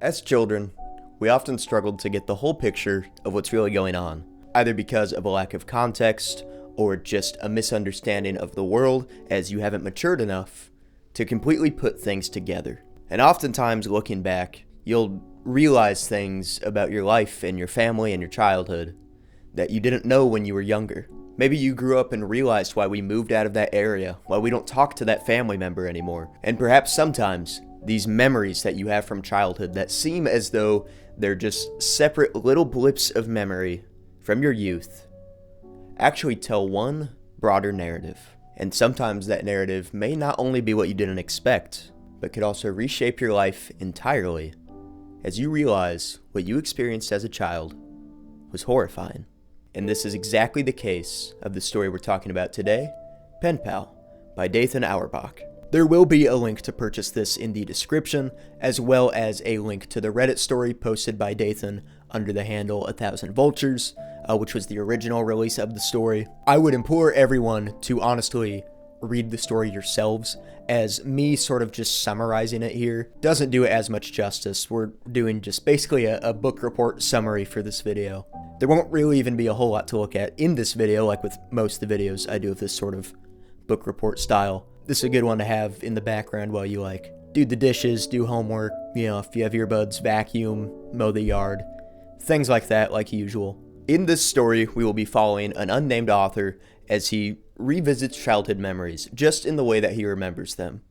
As children, we often struggled to get the whole picture of what's really going on, either because of a lack of context or just a misunderstanding of the world as you haven't matured enough to completely put things together. And oftentimes, looking back, you'll realize things about your life and your family and your childhood that you didn't know when you were younger. Maybe you grew up and realized why we moved out of that area, why we don't talk to that family member anymore. And perhaps sometimes these memories that you have from childhood that seem as though they're just separate little blips of memory from your youth actually tell one broader narrative. And sometimes that narrative may not only be what you didn't expect, but could also reshape your life entirely as you realize what you experienced as a child was horrifying. And this is exactly the case of the story we're talking about today, PENPAL by Dathan Auerbach. There will be a link to purchase this in the description, as well as a link to the Reddit story posted by Dathan under the handle 1000 Vultures, which was the original release of the story. I would implore everyone to honestly read the story yourselves, as me sort of just summarizing it here doesn't do it as much justice. We're doing just basically a book report summary for this video. There won't really even be a whole lot to look at in this video, like with most of the videos I do of this sort of book report style. This is a good one to have in the background while you do the dishes, do homework, if you have earbuds, vacuum, mow the yard, things like that, like usual. In this story, we will be following an unnamed author as he revisits childhood memories, just in the way that he remembers them.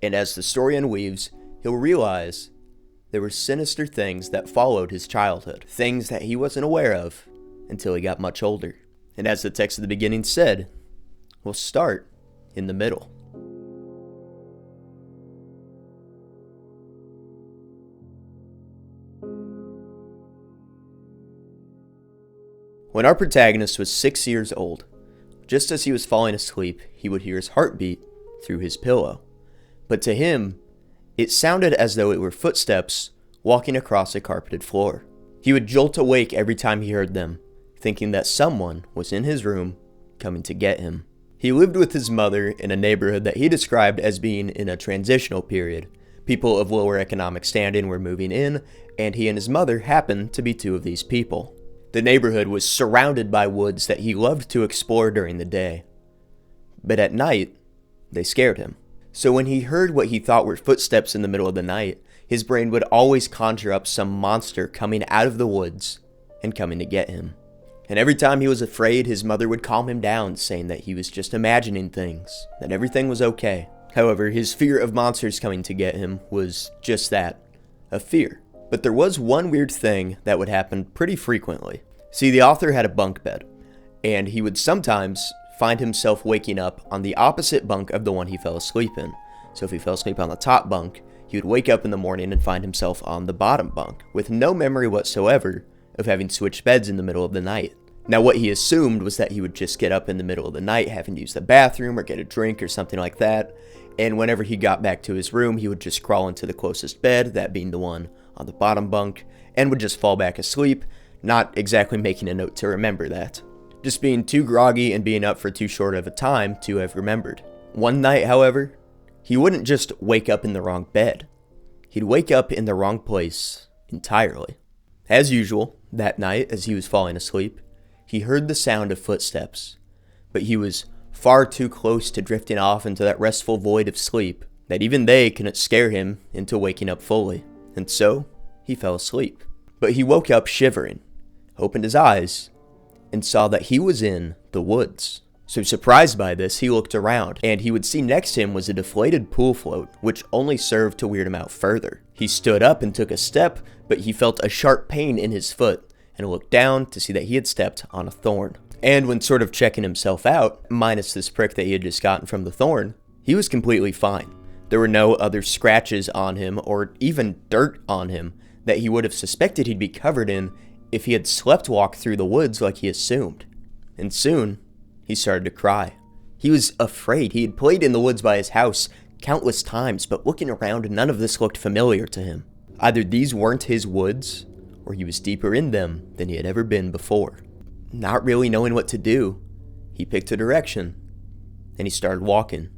And as the story unweaves, he'll realize there were sinister things that followed his childhood, things that he wasn't aware of until he got much older. And as the text at the beginning said, we'll start in the middle. When our protagonist was 6 years old, just as he was falling asleep, he would hear his heartbeat through his pillow. But to him, it sounded as though it were footsteps walking across a carpeted floor. He would jolt awake every time he heard them, thinking that someone was in his room coming to get him. He lived with his mother in a neighborhood that he described as being in a transitional period. People of lower economic standing were moving in, and he and his mother happened to be two of these people. The neighborhood was surrounded by woods that he loved to explore during the day. But at night, they scared him. So when he heard what he thought were footsteps in the middle of the night, his brain would always conjure up some monster coming out of the woods and coming to get him. And every time he was afraid, his mother would calm him down, saying that he was just imagining things, that everything was okay. However, his fear of monsters coming to get him was just that, a fear. But there was one weird thing that would happen pretty frequently. See, the author had a bunk bed, and he would sometimes find himself waking up on the opposite bunk of the one he fell asleep in. So if he fell asleep on the top bunk, he would wake up in the morning and find himself on the bottom bunk, with no memory whatsoever of having switched beds in the middle of the night. Now, what he assumed was that he would just get up in the middle of the night, having to use the bathroom or get a drink or something like that, and whenever he got back to his room, he would just crawl into the closest bed, that being the one on the bottom bunk, and would just fall back asleep, not exactly making a note to remember that. Just being too groggy and being up for too short of a time to have remembered. One night, however, he wouldn't just wake up in the wrong bed. He'd wake up in the wrong place entirely. As usual, that night, as he was falling asleep, he heard the sound of footsteps, but he was far too close to drifting off into that restful void of sleep that even they couldn't scare him into waking up fully. And so, he fell asleep. But he woke up shivering, opened his eyes, and saw that he was in the woods. So surprised by this, he looked around, and he would see next to him was a deflated pool float, which only served to weird him out further. He stood up and took a step, but he felt a sharp pain in his foot, and looked down to see that he had stepped on a thorn. And when sort of checking himself out, minus this prick that he had just gotten from the thorn, he was completely fine. There were no other scratches on him or even dirt on him that he would have suspected he'd be covered in if he had slept walk through the woods like he assumed. And soon, he started to cry. He was afraid. He had played in the woods by his house countless times, but looking around, none of this looked familiar to him. Either these weren't his woods, or he was deeper in them than he had ever been before. Not really knowing what to do, he picked a direction, and he started walking.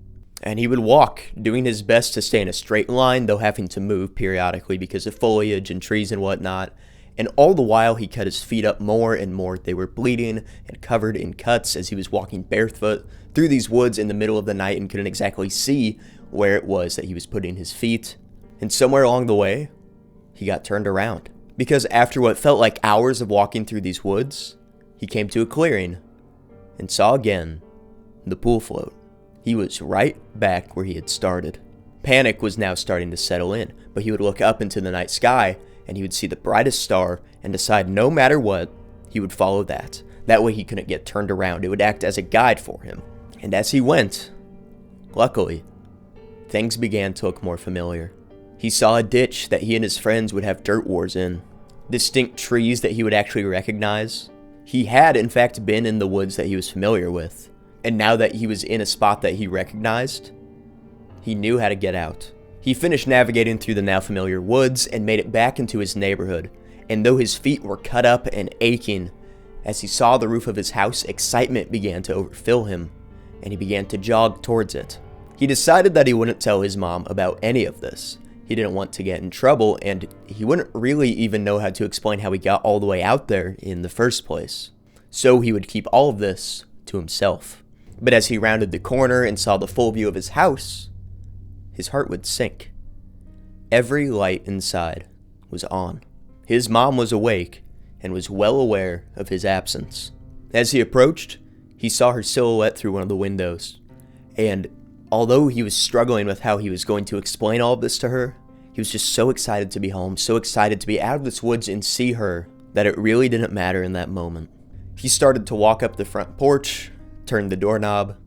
And he would walk, doing his best to stay in a straight line, though having to move periodically because of foliage and trees and whatnot. And all the while, he cut his feet up more and more. They were bleeding and covered in cuts as he was walking barefoot through these woods in the middle of the night and couldn't exactly see where it was that he was putting his feet. And somewhere along the way, he got turned around. Because after what felt like hours of walking through these woods, he came to a clearing and saw again the pool float. He was right back where he had started. Panic was now starting to settle in, but he would look up into the night sky and he would see the brightest star and decide no matter what, he would follow that. That way he couldn't get turned around. It would act as a guide for him. And as he went, luckily, things began to look more familiar. He saw a ditch that he and his friends would have dirt wars in. Distinct trees that he would actually recognize. He had, in fact, been in the woods that he was familiar with. And now that he was in a spot that he recognized, he knew how to get out. He finished navigating through the now familiar woods and made it back into his neighborhood. And though his feet were cut up and aching, as he saw the roof of his house, excitement began to overfill him, and he began to jog towards it. He decided that he wouldn't tell his mom about any of this. He didn't want to get in trouble, and he wouldn't really even know how to explain how he got all the way out there in the first place. So he would keep all of this to himself. But as he rounded the corner and saw the full view of his house, his heart would sink. Every light inside was on. His mom was awake and was well aware of his absence. As he approached, he saw her silhouette through one of the windows. And although he was struggling with how he was going to explain all of this to her, he was just so excited to be home, so excited to be out of this woods and see her, that it really didn't matter in that moment. He started to walk up the front porch, turned the doorknob,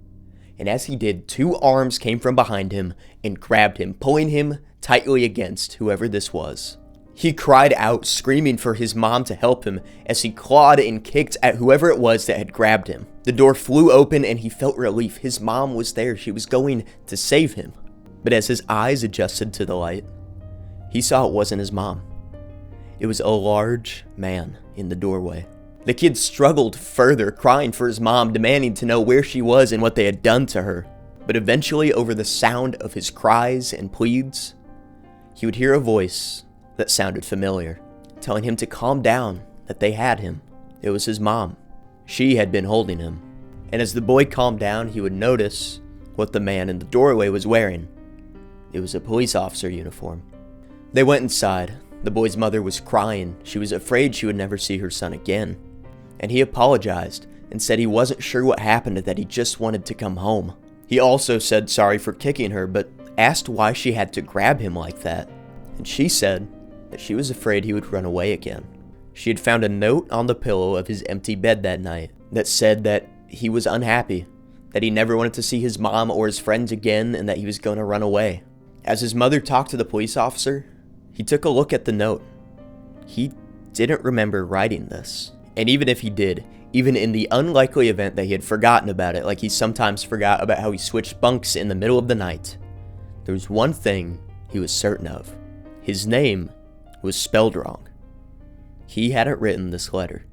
and as he did, 2 arms came from behind him and grabbed him, pulling him tightly against whoever this was. He cried out, screaming for his mom to help him as he clawed and kicked at whoever it was that had grabbed him. The door flew open and he felt relief. His mom was there. She was going to save him. But as his eyes adjusted to the light, he saw it wasn't his mom. It was a large man in the doorway. The kid struggled further, crying for his mom, demanding to know where she was and what they had done to her. But eventually, over the sound of his cries and pleads, he would hear a voice that sounded familiar, telling him to calm down, that they had him. It was his mom. She had been holding him. And as the boy calmed down, he would notice what the man in the doorway was wearing. It was a police officer uniform. They went inside. The boy's mother was crying. She was afraid she would never see her son again. And he apologized and said he wasn't sure what happened, that he just wanted to come home. He also said sorry for kicking her, but asked why she had to grab him like that. And she said that she was afraid he would run away again. She had found a note on the pillow of his empty bed that night that said that he was unhappy, that he never wanted to see his mom or his friends again, and that he was going to run away. As his mother talked to the police officer, he took a look at the note. He didn't remember writing this. And even if he did, even in the unlikely event that he had forgotten about it, like he sometimes forgot about how he switched bunks in the middle of the night, there was one thing he was certain of. His name was spelled wrong. He hadn't written this letter.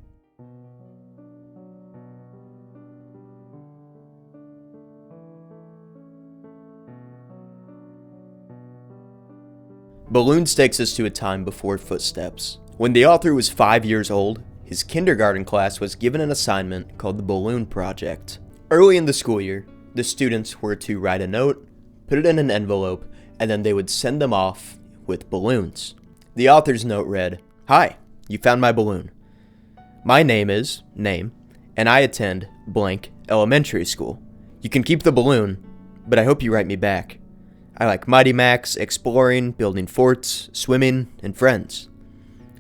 Balloons takes us to a time before footsteps. When the author was 5 years old, his kindergarten class was given an assignment called the Balloon Project. Early in the school year, the students were to write a note, put it in an envelope, and then they would send them off with balloons. The author's note read, "Hi, you found my balloon. My name is, and I attend blank elementary school. You can keep the balloon, but I hope you write me back. I like Mighty Max, exploring, building forts, swimming, and friends.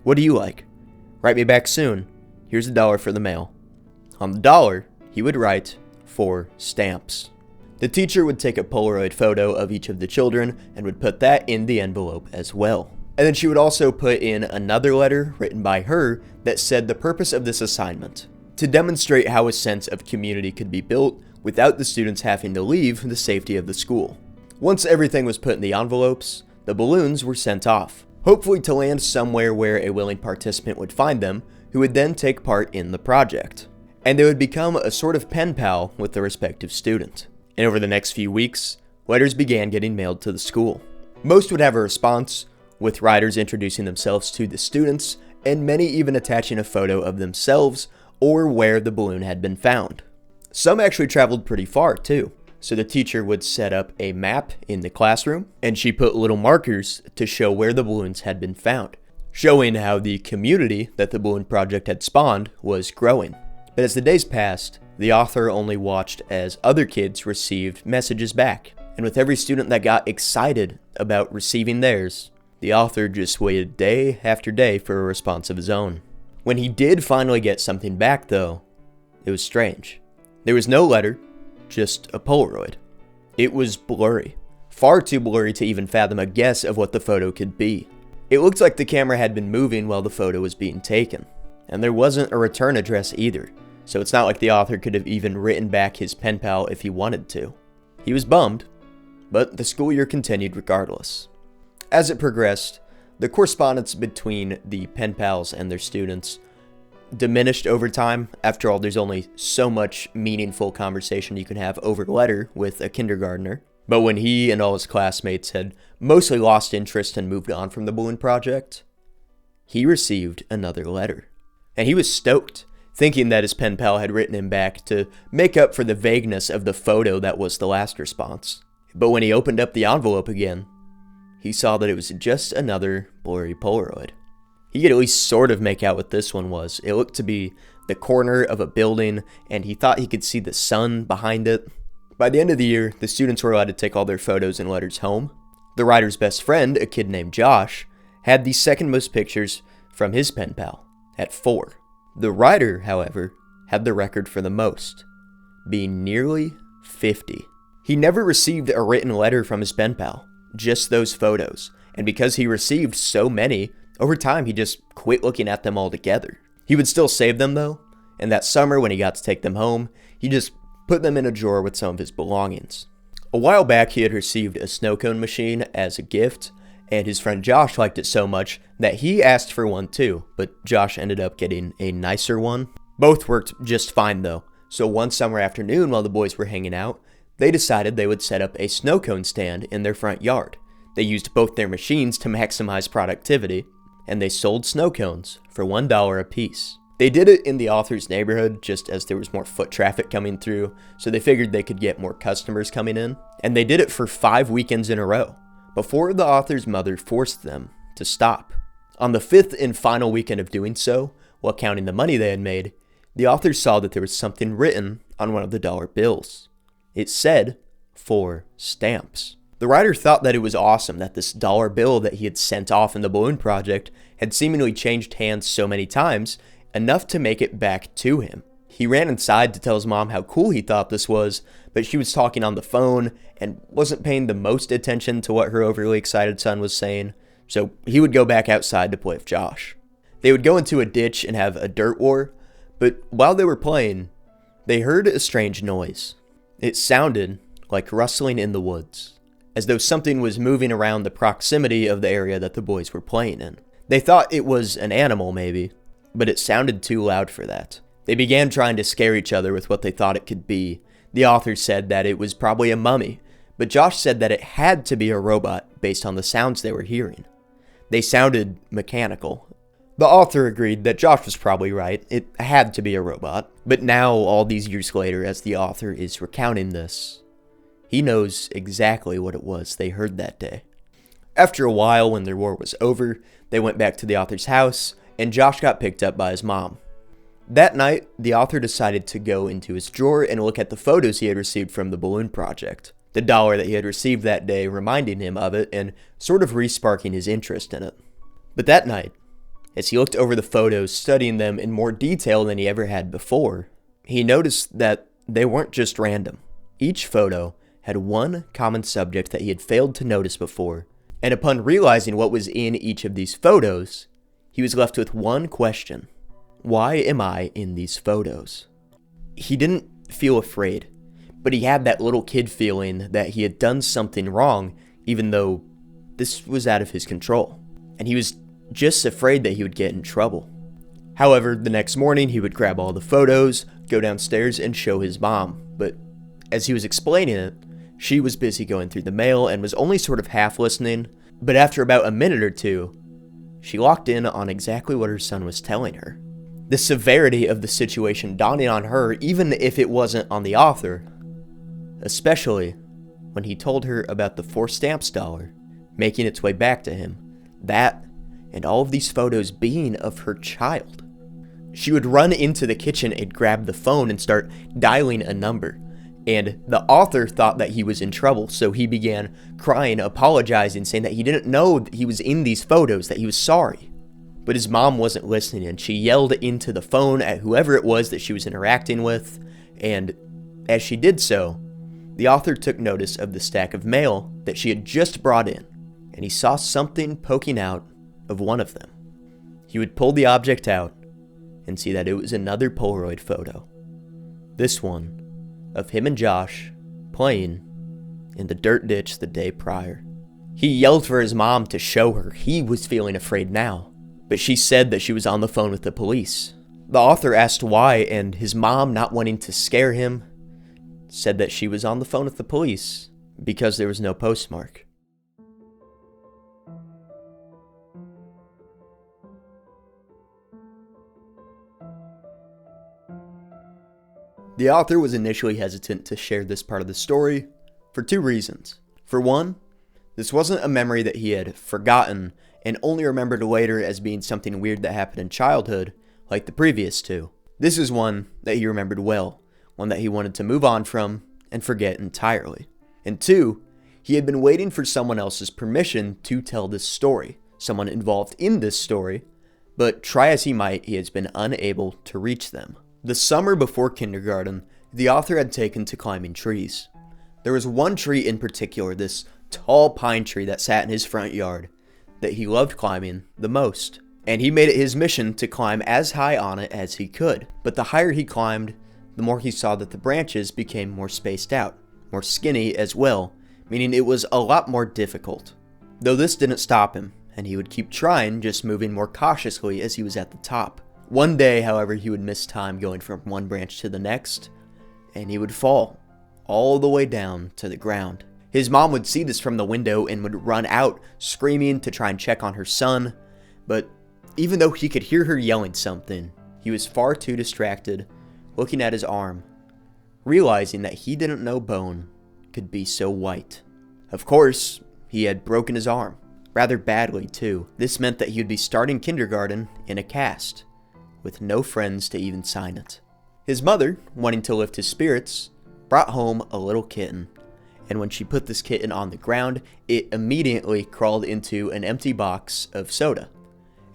What do you like? Write me back soon. Here's $1 for the mail." On the dollar, he would write 4 stamps. The teacher would take a Polaroid photo of each of the children and would put that in the envelope as well. And then she would also put in another letter written by her that said the purpose of this assignment: to demonstrate how a sense of community could be built without the students having to leave the safety of the school. Once everything was put in the envelopes, the balloons were sent off, hopefully to land somewhere where a willing participant would find them, who would then take part in the project. And they would become a sort of pen pal with the respective student. And over the next few weeks, letters began getting mailed to the school. Most would have a response, with writers introducing themselves to the students, and many even attaching a photo of themselves or where the balloon had been found. Some actually traveled pretty far too, so the teacher would set up a map in the classroom, and she put little markers to show where the balloons had been found, showing how the community that the balloon project had spawned was growing. But as the days passed, the author only watched as other kids received messages back, and with every student that got excited about receiving theirs, the author just waited day after day for a response of his own. When he did finally get something back though, it was strange. There was no letter, just a Polaroid. It was blurry, far too blurry to even fathom a guess of what the photo could be. It looked like the camera had been moving while the photo was being taken, and there wasn't a return address either, so it's not like the author could have even written back his pen pal if he wanted to. He was bummed, but the school year continued regardless. As it progressed, the correspondence between the pen pals and their students diminished over time. After all, there's only so much meaningful conversation you can have over letter with a kindergartner. But when he and all his classmates had mostly lost interest and moved on from the balloon project, he received another letter. And he was stoked, thinking that his pen pal had written him back to make up for the vagueness of the photo that was the last response. But when he opened up the envelope again, he saw that it was just another blurry Polaroid. He could at least sort of make out what this one was. It looked to be the corner of a building, and he thought he could see the sun behind it. By the end of the year, the students were allowed to take all their photos and letters home. The writer's best friend, a kid named Josh, had the second most pictures from his pen pal, at 4. The writer, however, had the record for the most, being nearly 50. He never received a written letter from his pen pal, just those photos, and because he received so many, over time he just quit looking at them altogether. He would still save them though, and that summer when he got to take them home, he just put them in a drawer with some of his belongings. A while back he had received a snow cone machine as a gift, and his friend Josh liked it so much that he asked for one too, but Josh ended up getting a nicer one. Both worked just fine though, so one summer afternoon while the boys were hanging out, they decided they would set up a snow cone stand in their front yard. They used both their machines to maximize productivity, and they sold snow cones for $1 a piece. They did it in the author's neighborhood just as there was more foot traffic coming through, so they figured they could get more customers coming in, and they did it for 5 weekends in a row, before the author's mother forced them to stop. On the 5th and final weekend of doing so, while counting the money they had made, the author saw that there was something written on one of the dollar bills. It said, "For stamps." The writer thought that it was awesome that this dollar bill that he had sent off in the balloon project had seemingly changed hands so many times, enough to make it back to him. He ran inside to tell his mom how cool he thought this was, but she was talking on the phone and wasn't paying the most attention to what her overly excited son was saying, so he would go back outside to play with Josh. They would go into a ditch and have a dirt war, but while they were playing, they heard a strange noise. It sounded like rustling in the woods, as though something was moving around the proximity of the area that the boys were playing in. They thought it was an animal maybe, but it sounded too loud for that. They began trying to scare each other with what they thought it could be. The author said that it was probably a mummy, but Josh said that it had to be a robot based on the sounds they were hearing. They sounded mechanical. The author agreed that Josh was probably right. It had to be a robot. But now, all these years later, as the author is recounting this, he knows exactly what it was they heard that day. After a while, when their war was over, they went back to the author's house, and Josh got picked up by his mom. That night, the author decided to go into his drawer and look at the photos he had received from the balloon project. The dollar that he had received that day reminding him of it and sort of re-sparking his interest in it. But that night, as he looked over the photos, studying them in more detail than he ever had before, he noticed that they weren't just random. Each photo had one common subject that he had failed to notice before, and upon realizing what was in each of these photos, he was left with one question. Why am I in these photos? He didn't feel afraid, but he had that little kid feeling that he had done something wrong, even though this was out of his control, and he was just afraid that he would get in trouble. However, the next morning he would grab all the photos, go downstairs and show his mom, but as he was explaining it, She was busy going through the mail and was only sort of half listening, but after about a minute or two, she locked in on exactly what her son was telling her. The severity of the situation dawning on her, even if it wasn't on the author, especially when he told her about the 4 stamps dollar making its way back to him, that and all of these photos being of her child. She would run into the kitchen and grab the phone and start dialing a number, and the author thought that he was in trouble, so he began crying, apologizing, saying that he didn't know that he was in these photos, that he was sorry. But his mom wasn't listening, and she yelled into the phone at whoever it was that she was interacting with, and as she did so, the author took notice of the stack of mail that she had just brought in, and he saw something poking out of one of them. He would pull the object out and see that it was another Polaroid photo. This one of him and Josh playing in the dirt ditch the day prior. He yelled for his mom to show her. He was feeling afraid now, but she said that she was on the phone with the police. The author asked why, and his mom, not wanting to scare him, said that she was on the phone with the police because there was no postmark. The author was initially hesitant to share this part of the story for 2 reasons. For one, this wasn't a memory that he had forgotten and only remembered later as being something weird that happened in childhood, like the previous 2. This is one that he remembered well, one that he wanted to move on from and forget entirely. And 2, he had been waiting for someone else's permission to tell this story, someone involved in this story, but try as he might, he has been unable to reach them. The summer before kindergarten, the author had taken to climbing trees. There was one tree in particular, this tall pine tree that sat in his front yard, that he loved climbing the most. And he made it his mission to climb as high on it as he could. But the higher he climbed, the more he saw that the branches became more spaced out, more skinny as well, meaning it was a lot more difficult. Though this didn't stop him, and he would keep trying, just moving more cautiously as he was at the top. One day, however, he would miss time going from one branch to the next, and he would fall all the way down to the ground. His mom would see this from the window and would run out, screaming to try and check on her son, but even though he could hear her yelling something, he was far too distracted, looking at his arm, realizing that he didn't know bone could be so white. Of course, he had broken his arm, rather badly too. This meant that he would be starting kindergarten in a cast, with no friends to even sign it. His mother, wanting to lift his spirits, brought home a little kitten, and when she put this kitten on the ground, it immediately crawled into an empty box of soda.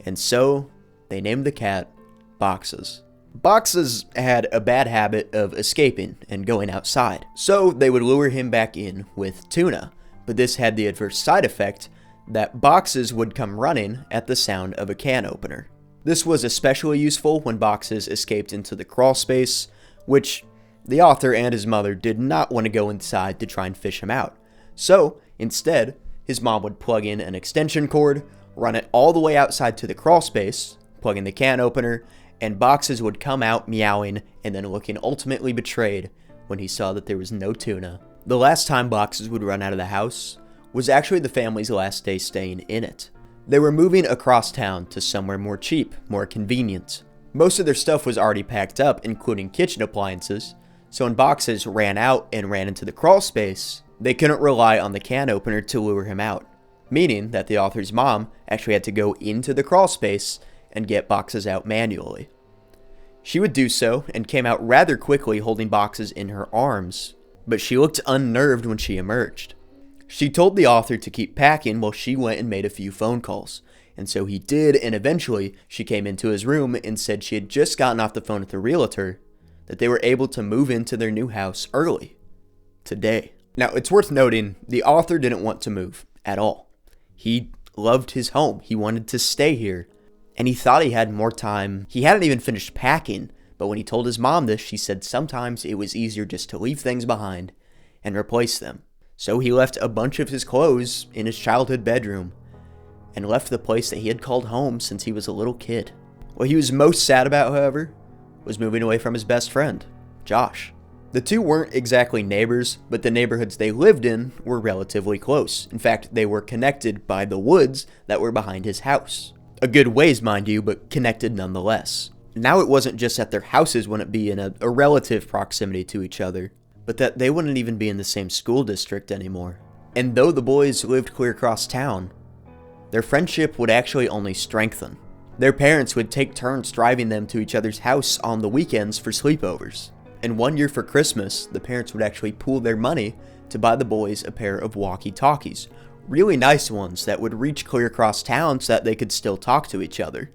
And so, they named the cat Boxes. Boxes had a bad habit of escaping and going outside, so they would lure him back in with tuna, but this had the adverse side effect that Boxes would come running at the sound of a can opener. This was especially useful when Boxes escaped into the crawl space, which the author and his mother did not want to go inside to try and fish him out. So, instead, his mom would plug in an extension cord, run it all the way outside to the crawl space, plug in the can opener, and Boxes would come out meowing and then looking ultimately betrayed when he saw that there was no tuna. The last time Boxes would run out of the house was actually the family's last day staying in it. They were moving across town to somewhere more cheap, more convenient. Most of their stuff was already packed up, including kitchen appliances, so when Boxes ran out and ran into the crawl space, they couldn't rely on the can opener to lure him out, meaning that the author's mom actually had to go into the crawl space and get Boxes out manually. She would do so and came out rather quickly holding Boxes in her arms, but she looked unnerved when she emerged. She told the author to keep packing while she went and made a few phone calls, and so he did, and eventually she came into his room and said she had just gotten off the phone with the realtor, that they were able to move into their new house early, today. Now, it's worth noting, the author didn't want to move at all. He loved his home, he wanted to stay here, and he thought he had more time. He hadn't even finished packing, but when he told his mom this, she said sometimes it was easier just to leave things behind and replace them. So he left a bunch of his clothes in his childhood bedroom and left the place that he had called home since he was a little kid. What he was most sad about, however, was moving away from his best friend, Josh. The two weren't exactly neighbors, but the neighborhoods they lived in were relatively close. In fact, they were connected by the woods that were behind his house. A good ways, mind you, but connected nonetheless. Now it wasn't just that their houses wouldn't be in a relative proximity to each other, but that they wouldn't even be in the same school district anymore. And though the boys lived clear across town, their friendship would actually only strengthen. Their parents would take turns driving them to each other's house on the weekends for sleepovers. And one year for Christmas, the parents would actually pool their money to buy the boys a pair of walkie-talkies. Really nice ones that would reach clear across town so that they could still talk to each other.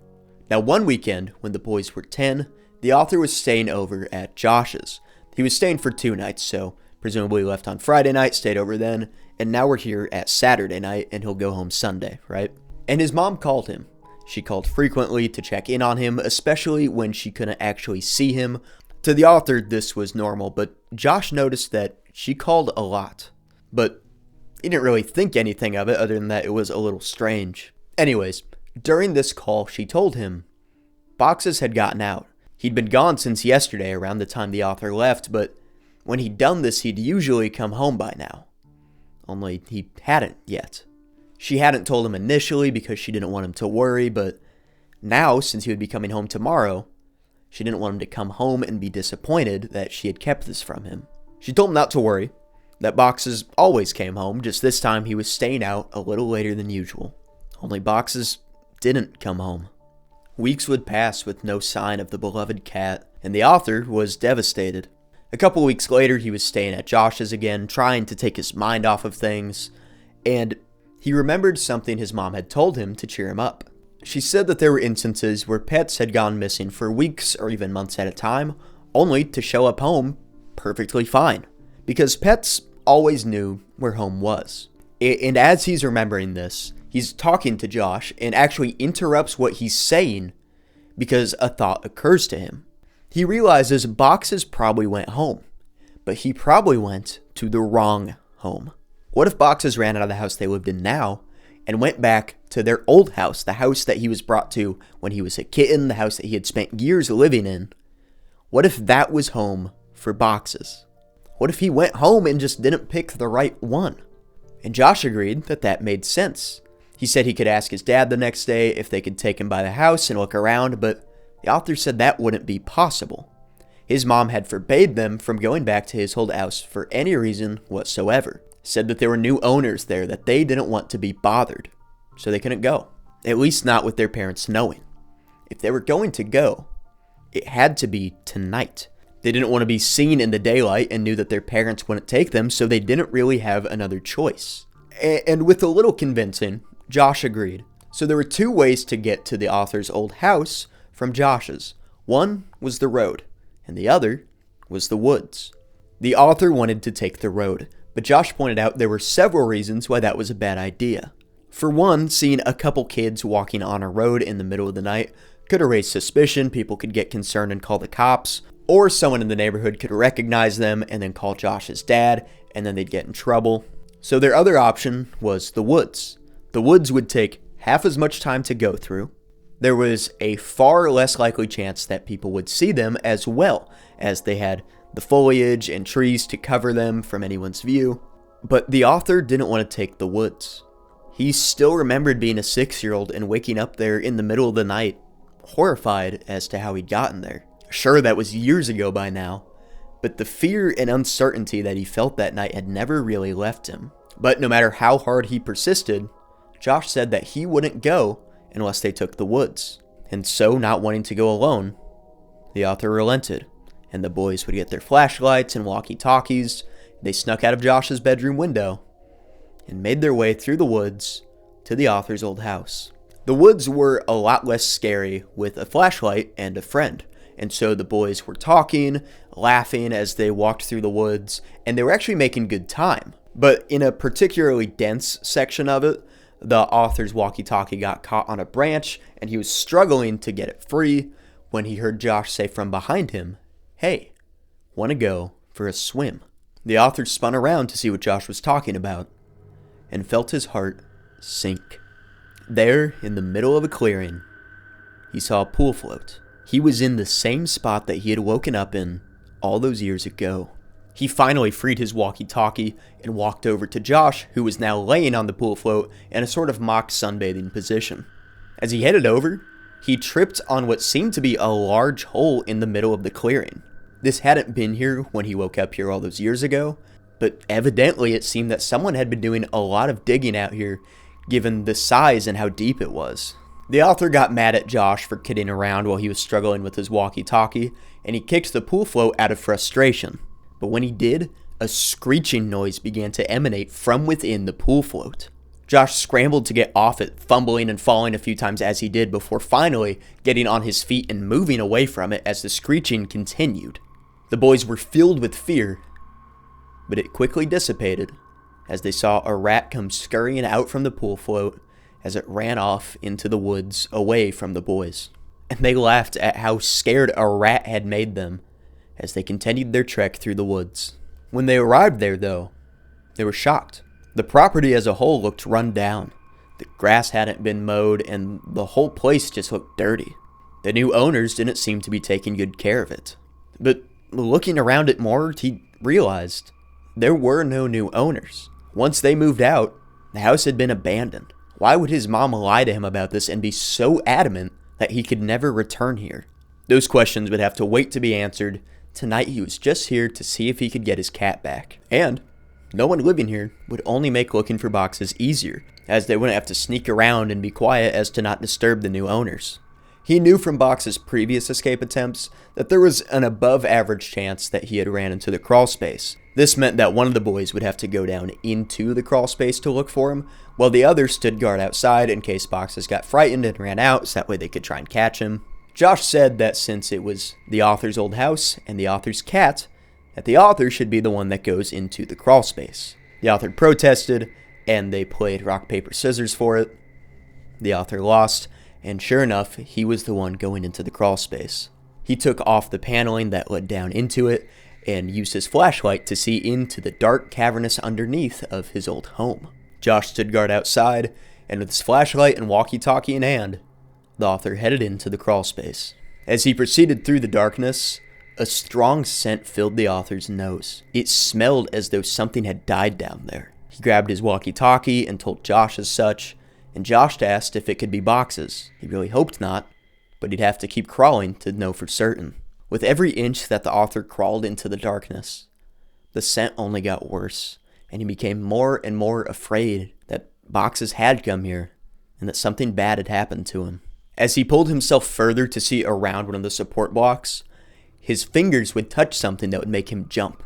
Now one weekend, when the boys were 10, the author was staying over at Josh's. He was staying for 2 nights, so presumably left on Friday night, stayed over then, and now we're here at Saturday night, and he'll go home Sunday, right? And his mom called him. She called frequently to check in on him, especially when she couldn't actually see him. To the author, this was normal, but Josh noticed that she called a lot. But he didn't really think anything of it other than that it was a little strange. Anyways, during this call, she told him boxes had gotten out. He'd been gone since yesterday around the time the author left, but when he'd done this, he'd usually come home by now. Only he hadn't yet. She hadn't told him initially because she didn't want him to worry, but now, since he would be coming home tomorrow, she didn't want him to come home and be disappointed that she had kept this from him. She told him not to worry, that Boxes always came home, just this time he was staying out a little later than usual. Only Boxes didn't come home. Weeks would pass with no sign of the beloved cat, and the author was devastated. A couple weeks later, he was staying at Josh's again, trying to take his mind off of things, and he remembered something his mom had told him to cheer him up. She said that there were instances where pets had gone missing for weeks or even months at a time, only to show up home perfectly fine, because pets always knew where home was. And as he's remembering this, he's talking to Josh and actually interrupts what he's saying because a thought occurs to him. He realizes Boxes probably went home, but he probably went to the wrong home. What if Boxes ran out of the house they lived in now and went back to their old house, the house that he was brought to when he was a kitten, the house that he had spent years living in? What if that was home for Boxes? What if he went home and just didn't pick the right one? And Josh agreed that that made sense. He said he could ask his dad the next day if they could take him by the house and look around, but the author said that wouldn't be possible. His mom had forbade them from going back to his old house for any reason whatsoever. Said that there were new owners there, that they didn't want to be bothered, so they couldn't go. At least not with their parents knowing. If they were going to go, it had to be tonight. They didn't want to be seen in the daylight and knew that their parents wouldn't take them, so they didn't really have another choice. And with a little convincing, Josh agreed. So there were 2 ways to get to the author's old house from Josh's. One was the road, and the other was the woods. The author wanted to take the road, but Josh pointed out there were several reasons why that was a bad idea. For one, seeing a couple kids walking on a road in the middle of the night could raise suspicion, people could get concerned and call the cops, or someone in the neighborhood could recognize them and then call Josh's dad, and then they'd get in trouble. So their other option was the woods. The woods would take half as much time to go through. There was a far less likely chance that people would see them, as well as they had the foliage and trees to cover them from anyone's view. But the author didn't want to take the woods. He still remembered being a 6-year-old and waking up there in the middle of the night, horrified as to how he'd gotten there. Sure, that was years ago by now, but the fear and uncertainty that he felt that night had never really left him. But no matter how hard he persisted, Josh said that he wouldn't go unless they took the woods. And so, not wanting to go alone, the author relented, and the boys would get their flashlights and walkie-talkies. They snuck out of Josh's bedroom window and made their way through the woods to the author's old house. The woods were a lot less scary with a flashlight and a friend, and so the boys were talking, laughing as they walked through the woods, and they were actually making good time. But in a particularly dense section of it, the author's walkie-talkie got caught on a branch, and he was struggling to get it free when he heard Josh say from behind him, "Hey, want to go for a swim?" The author spun around to see what Josh was talking about, and felt his heart sink. There, in the middle of a clearing, he saw a pool float. He was in the same spot that he had woken up in all those years ago. He finally freed his walkie-talkie and walked over to Josh, who was now laying on the pool float in a sort of mock sunbathing position. As he headed over, he tripped on what seemed to be a large hole in the middle of the clearing. This hadn't been here when he woke up here all those years ago, but evidently it seemed that someone had been doing a lot of digging out here, given the size and how deep it was. The author got mad at Josh for kidding around while he was struggling with his walkie-talkie, and he kicked the pool float out of frustration. But when he did, a screeching noise began to emanate from within the pool float. Josh scrambled to get off it, fumbling and falling a few times as he did before finally getting on his feet and moving away from it as the screeching continued. The boys were filled with fear, but it quickly dissipated as they saw a rat come scurrying out from the pool float as it ran off into the woods away from the boys. And they laughed at how scared a rat had made them as they continued their trek through the woods. When they arrived there, though, they were shocked. The property as a whole looked run down. The grass hadn't been mowed, and the whole place just looked dirty. The new owners didn't seem to be taking good care of it. But looking around it more, he realized there were no new owners. Once they moved out, the house had been abandoned. Why would his mom lie to him about this and be so adamant that he could never return here? Those questions would have to wait to be answered. Tonight he was just here to see if he could get his cat back. And no one living here would only make looking for boxes easier, as they wouldn't have to sneak around and be quiet as to not disturb the new owners. He knew from Box's previous escape attempts that there was an above average chance that he had ran into the crawl space. This meant that one of the boys would have to go down into the crawl space to look for him, while the other stood guard outside in case Boxes got frightened and ran out, so that way they could try and catch him. Josh said that since it was the author's old house and the author's cat, that the author should be the one that goes into the crawl space. The author protested, and they played rock, paper, scissors for it. The author lost, and sure enough, he was the one going into the crawl space. He took off the paneling that led down into it, and used his flashlight to see into the dark cavernous underneath of his old home. Josh stood guard outside, and with his flashlight and walkie-talkie in hand, the author headed into the crawl space. As he proceeded through the darkness, a strong scent filled the author's nose. It smelled as though something had died down there. He grabbed his walkie-talkie and told Josh as such, and Josh asked if it could be Boxes. He really hoped not, but he'd have to keep crawling to know for certain. With every inch that the author crawled into the darkness, the scent only got worse, and he became more and more afraid that Boxes had come here, and that something bad had happened to him. As he pulled himself further to see around one of the support blocks, his fingers would touch something that would make him jump.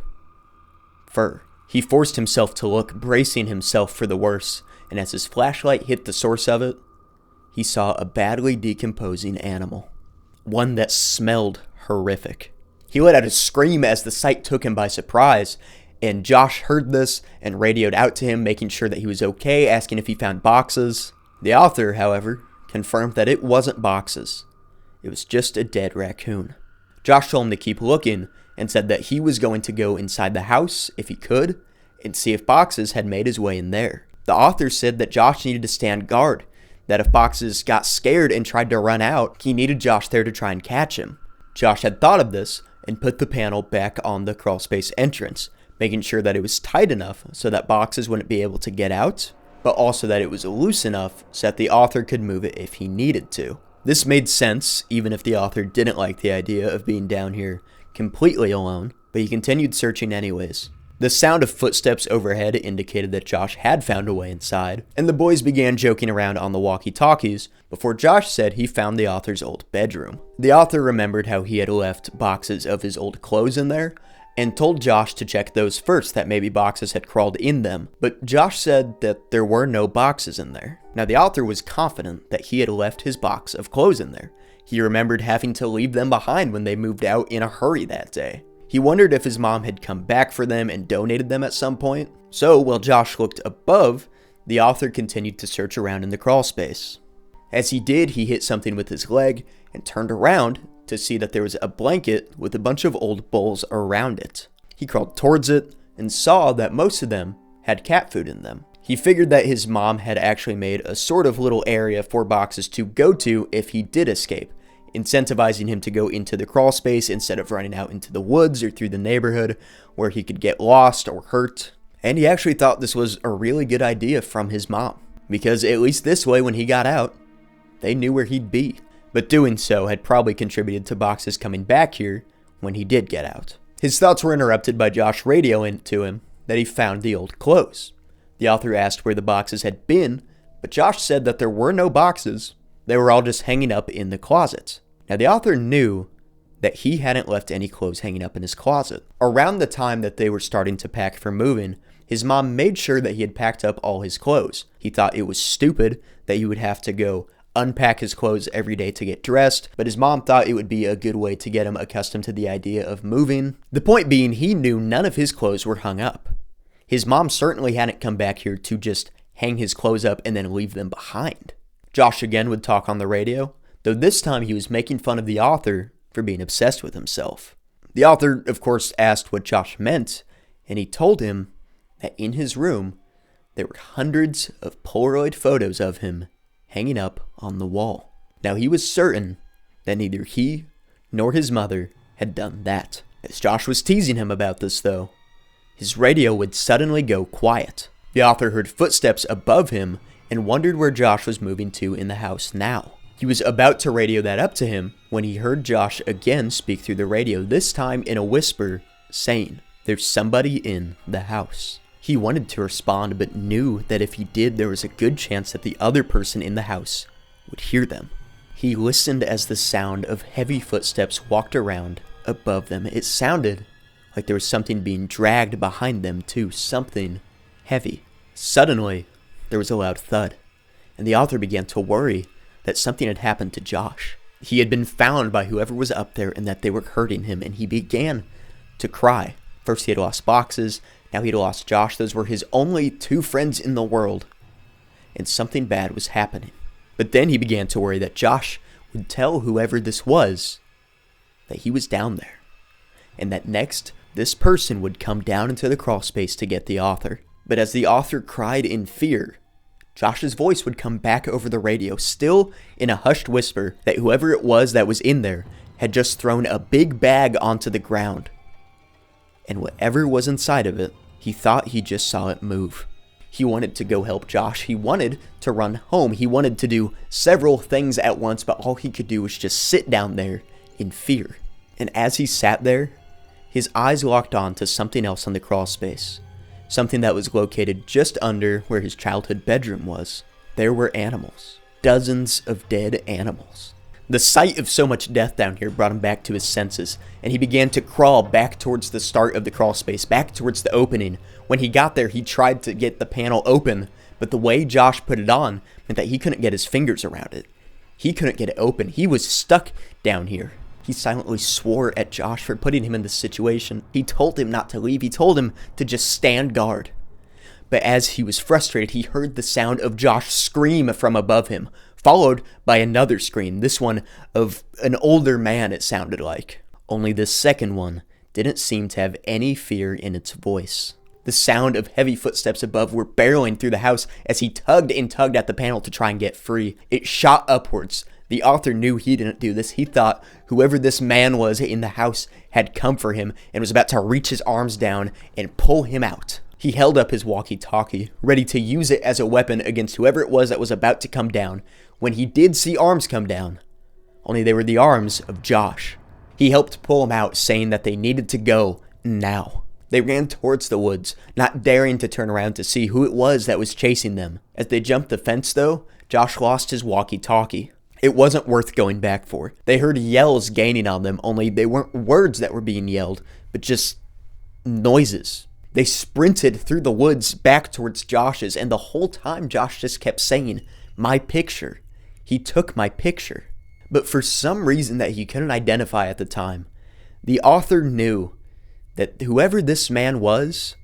Fur. He forced himself to look, bracing himself for the worst, and as his flashlight hit the source of it, he saw a badly decomposing animal. One that smelled horrific. He let out a scream as the sight took him by surprise, and Josh heard this and radioed out to him, making sure that he was okay, asking if he found Boxes. The author, however, confirmed that it wasn't Boxes. It was just a dead raccoon. Josh told him to keep looking and said that he was going to go inside the house if he could and see if Boxes had made his way in there. The author said that Josh needed to stand guard, that if Boxes got scared and tried to run out, he needed Josh there to try and catch him. Josh had thought of this and put the panel back on the crawlspace entrance, making sure that it was tight enough so that Boxes wouldn't be able to get out, but also that it was loose enough so that the author could move it if he needed to. This made sense, even if the author didn't like the idea of being down here completely alone, but he continued searching anyways. The sound of footsteps overhead indicated that Josh had found a way inside, and the boys began joking around on the walkie-talkies before Josh said he found the author's old bedroom. The author remembered how he had left boxes of his old clothes in there, and told Josh to check those first, that maybe Boxes had crawled in them, but Josh said that there were no boxes in there. Now the author was confident that he had left his box of clothes in there. He remembered having to leave them behind when they moved out in a hurry that day. He wondered if his mom had come back for them and donated them at some point. So while Josh looked above, the author continued to search around in the crawl space. As he did, he hit something with his leg and turned around to see that there was a blanket with a bunch of old bowls around it. He crawled towards it and saw that most of them had cat food in them. He figured that his mom had actually made a sort of little area for Boxes to go to if he did escape, incentivizing him to go into the crawl space instead of running out into the woods or through the neighborhood where he could get lost or hurt. And he actually thought this was a really good idea from his mom, because at least this way when he got out, they knew where he'd be. But doing so had probably contributed to Box's coming back here when he did get out. His thoughts were interrupted by Josh radioing to him that he found the old clothes. The author asked where the boxes had been, but Josh said that there were no boxes. They were all just hanging up in the closet. Now the author knew that he hadn't left any clothes hanging up in his closet. Around the time that they were starting to pack for moving, his mom made sure that he had packed up all his clothes. He thought it was stupid that he would have to go unpack his clothes every day to get dressed, but his mom thought it would be a good way to get him accustomed to the idea of moving. The point being, he knew none of his clothes were hung up. His mom certainly hadn't come back here to just hang his clothes up and then leave them behind. Josh again would talk on the radio, though this time he was making fun of the author for being obsessed with himself. The author, of course, asked what Josh meant, and he told him that in his room, there were hundreds of Polaroid photos of him hanging up on the wall. Now, he was certain that neither he nor his mother had done that. As Josh was teasing him about this, though, his radio would suddenly go quiet. The author heard footsteps above him and wondered where Josh was moving to in the house now. He was about to radio that up to him when he heard Josh again speak through the radio, this time in a whisper, saying, "There's somebody in the house." He wanted to respond, but knew that if he did, there was a good chance that the other person in the house would hear them. He listened as the sound of heavy footsteps walked around above them. It sounded like there was something being dragged behind them too, something heavy. Suddenly, there was a loud thud, and the author began to worry that something had happened to Josh. He had been found by whoever was up there and that they were hurting him, and he began to cry. First he had lost Boxes, now he'd lost Josh. Those were his only two friends in the world, and something bad was happening. But then he began to worry that Josh would tell whoever this was that he was down there, and that next, this person would come down into the crawl space to get the author. But as the author cried in fear, Josh's voice would come back over the radio, still in a hushed whisper, that whoever it was that was in there had just thrown a big bag onto the ground. And whatever was inside of it, he thought he just saw it move. He wanted to go help Josh. He wanted to run home. He wanted to do several things at once, but all he could do was just sit down there in fear. And as he sat there, his eyes locked on to something else on the crawl space. Something that was located just under where his childhood bedroom was. There were animals. Dozens of dead animals. The sight of so much death down here brought him back to his senses, and he began to crawl back towards the start of the crawl space, back towards the opening. When he got there, he tried to get the panel open, but the way Josh put it on meant that he couldn't get his fingers around it. He couldn't get it open. He was stuck down here. He silently swore at Josh for putting him in this situation. He told him not to leave. He told him to just stand guard. But as he was frustrated, he heard the sound of Josh scream from above him, followed by another scream, this one of an older man, it sounded like. Only this second one didn't seem to have any fear in its voice. The sound of heavy footsteps above were barreling through the house as he tugged and tugged at the panel to try and get free. It shot upwards. The author knew he didn't do this. He thought whoever this man was in the house had come for him and was about to reach his arms down and pull him out. He held up his walkie-talkie, ready to use it as a weapon against whoever it was that was about to come down, when he did see arms come down. Only they were the arms of Josh. He helped pull him out, saying that they needed to go now. They ran towards the woods, not daring to turn around to see who it was that was chasing them. As they jumped the fence, though, Josh lost his walkie-talkie. It wasn't worth going back for. They heard yells gaining on them, only they weren't words that were being yelled, but just noises. They sprinted through the woods back towards Josh's, and the whole time Josh just kept saying, "My picture. He took my picture." But for some reason that he couldn't identify at the time, the author knew that whoever this man was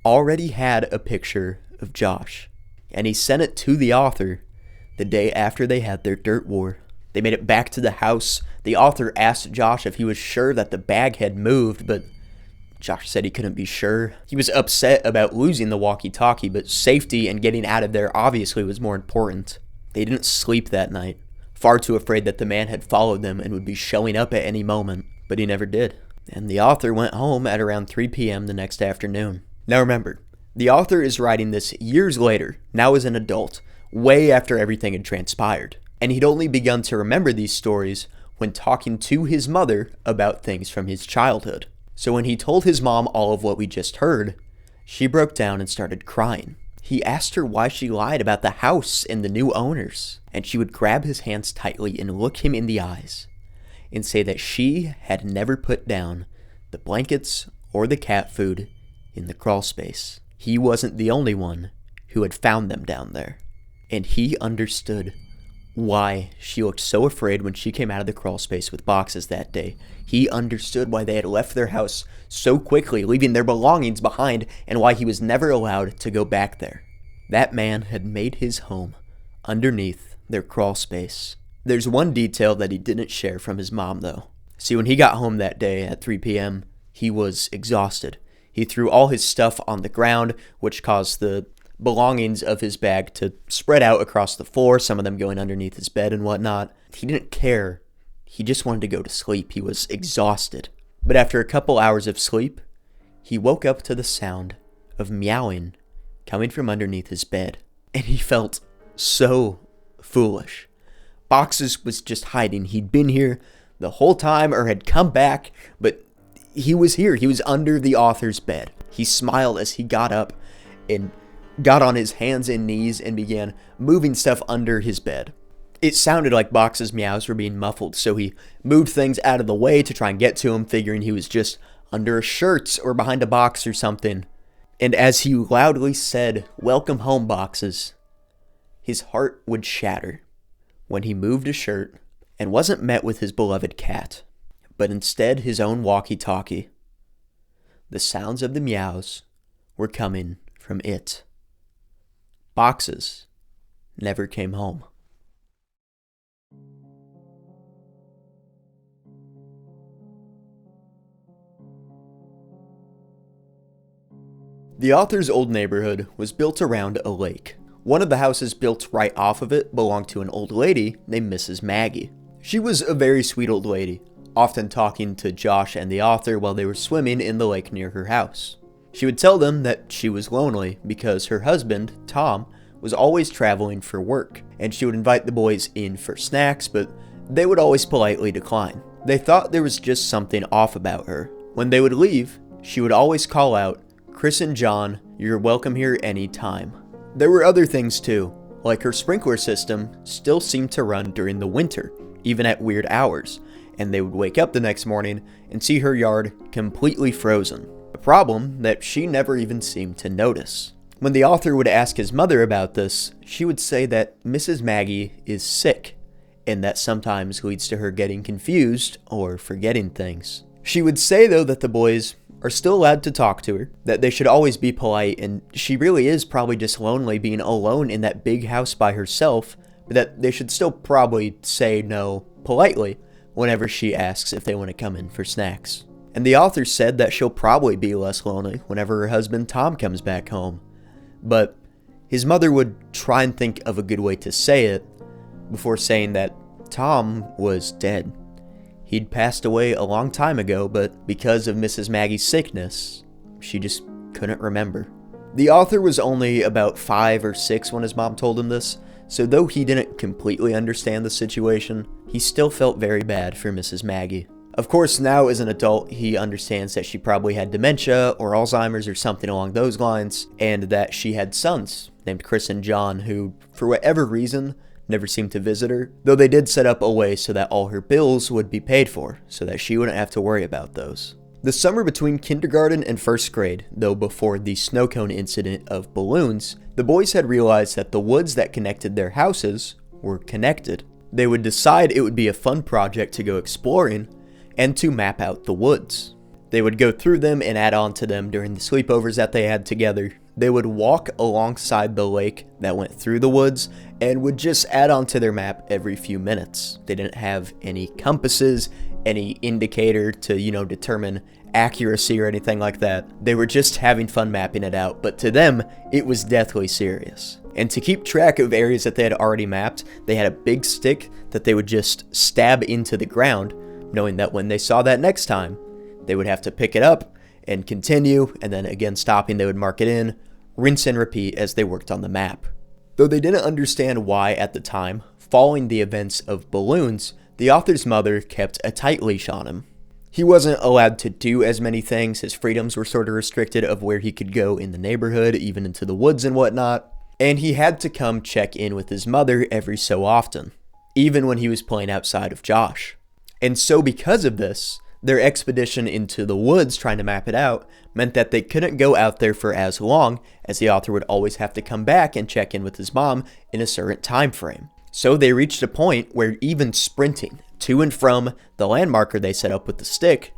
already had a picture of Josh, and he sent it to the author the day after they had their dirt war. They made it back to the house. The author asked Josh if he was sure that the bag had moved, but Josh said he couldn't be sure. He was upset about losing the walkie-talkie, but safety and getting out of there obviously was more important. They didn't sleep that night. far too afraid that the man had followed them and would be showing up at any moment, but he never did. And the author went home at around 3 p.m. the next afternoon. Now remember, the author is writing this years later, now as an adult, way after everything had transpired. And he'd only begun to remember these stories when talking to his mother about things from his childhood. So when he told his mom all of what we just heard, she broke down and started crying. He asked her why she lied about the house and the new owners, and she would grab his hands tightly and look him in the eyes and say that she had never put down the blankets or the cat food in the crawl space. He wasn't the only one who had found them down there, and he understood why she looked so afraid when she came out of the crawl space with boxes that day. He understood why they had left their house so quickly, leaving their belongings behind, and why he was never allowed to go back there. That man had made his home underneath their crawl space. There's one detail that he didn't share from his mom, though. See, when he got home that day at 3 p.m., he was exhausted. He threw all his stuff on the ground, which caused the belongings of his bag to spread out across the floor, some of them going underneath his bed and whatnot. He didn't care. He just wanted to go to sleep. He was exhausted. But after a couple hours of sleep, he woke up to the sound of meowing coming from underneath his bed. And he felt so foolish. Boxes was just hiding. He'd been here the whole time or had come back, but he was here. He was under the author's bed. He smiled as he got up and got on his hands and knees and began moving stuff under his bed. It sounded like Box's meows were being muffled, so he moved things out of the way to try and get to him, figuring he was just under a shirt or behind a box or something. And as he loudly said, "Welcome home, Boxes," his heart would shatter when he moved a shirt and wasn't met with his beloved cat, but instead his own walkie-talkie. The sounds of the meows were coming from it. Boxes never came home. The author's old neighborhood was built around a lake. One of the houses built right off of it belonged to an old lady named Mrs. Maggie. She was a very sweet old lady, often talking to Josh and the author while they were swimming in the lake near her house. She would tell them that she was lonely because her husband, Tom, was always traveling for work, and she would invite the boys in for snacks, but they would always politely decline. They thought there was just something off about her. When they would leave, she would always call out, "Chris and John, you're welcome here anytime." There were other things too, like her sprinkler system still seemed to run during the winter, even at weird hours, and they would wake up the next morning and see her yard completely frozen. A problem that she never even seemed to notice. When the author would ask his mother about this, she would say that Mrs. Maggie is sick, and that sometimes leads to her getting confused or forgetting things. She would say though that the boys are still allowed to talk to her, that they should always be polite, and she really is probably just lonely being alone in that big house by herself, but that they should still probably say no politely whenever she asks if they want to come in for snacks. And the author said that she'll probably be less lonely whenever her husband Tom comes back home. But his mother would try and think of a good way to say it before saying that Tom was dead. He'd passed away a long time ago, but because of Mrs. Maggie's sickness, she just couldn't remember. The author was only about 5 or 6 when his mom told him this, so though he didn't completely understand the situation, he still felt very bad for Mrs. Maggie. Of course, now as an adult, he understands that she probably had dementia or Alzheimer's or something along those lines, and that she had sons named Chris and John who, for whatever reason, never seemed to visit her, though they did set up a way so that all her bills would be paid for, so that she wouldn't have to worry about those. The summer between kindergarten and first grade, though before the snow cone incident of balloons, the boys had realized that the woods that connected their houses were connected. They would decide it would be a fun project to go exploring and to map out the woods. They would go through them and add on to them during the sleepovers that they had together. They would walk alongside the lake that went through the woods and would just add on to their map every few minutes. They didn't have any compasses, any indicator to, determine accuracy or anything like that. They were just having fun mapping it out, but to them, it was deathly serious. And to keep track of areas that they had already mapped, they had a big stick that they would just stab into the ground, knowing that when they saw that next time, they would have to pick it up and continue, and then again stopping, they would mark it in, rinse and repeat as they worked on the map. Though they didn't understand why at the time, following the events of balloons, the author's mother kept a tight leash on him. He wasn't allowed to do as many things, his freedoms were sort of restricted of where he could go in the neighborhood, even into the woods and whatnot, and he had to come check in with his mother every so often, even when he was playing outside of Josh. And so because of this, their expedition into the woods trying to map it out meant that they couldn't go out there for as long, as the author would always have to come back and check in with his mom in a certain time frame. So they reached a point where even sprinting to and from the landmarker they set up with the stick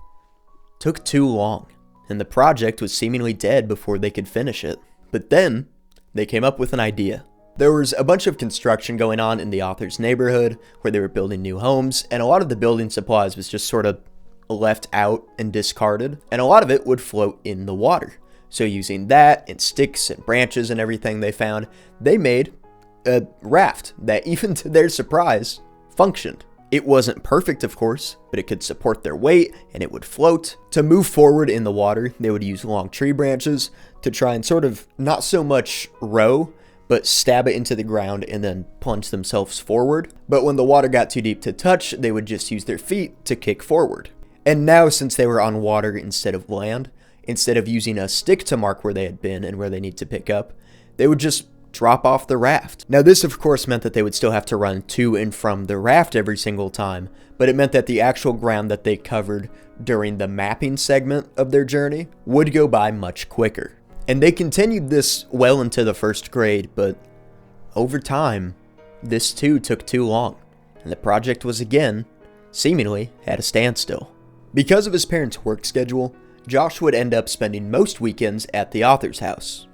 took too long, and the project was seemingly dead before they could finish it. But then they came up with an idea. There was a bunch of construction going on in the author's neighborhood where they were building new homes, and a lot of the building supplies was just sort of left out and discarded, and a lot of it would float in the water. So using that and sticks and branches and everything they found, they made a raft that, even to their surprise, functioned. It wasn't perfect, of course, but it could support their weight and it would float. To move forward in the water, they would use long tree branches to try and sort of not so much row, but stab it into the ground and then plunge themselves forward. But when the water got too deep to touch, they would just use their feet to kick forward. And now, since they were on water instead of land, instead of using a stick to mark where they had been and where they need to pick up, they would just drop off the raft. Now this of course meant that they would still have to run to and from the raft every single time, but it meant that the actual ground that they covered during the mapping segment of their journey would go by much quicker. And they continued this well into the first grade, but over time, this too took too long, and the project was again, seemingly, at a standstill. Because of his parents' work schedule, Josh would end up spending most weekends at the author's house.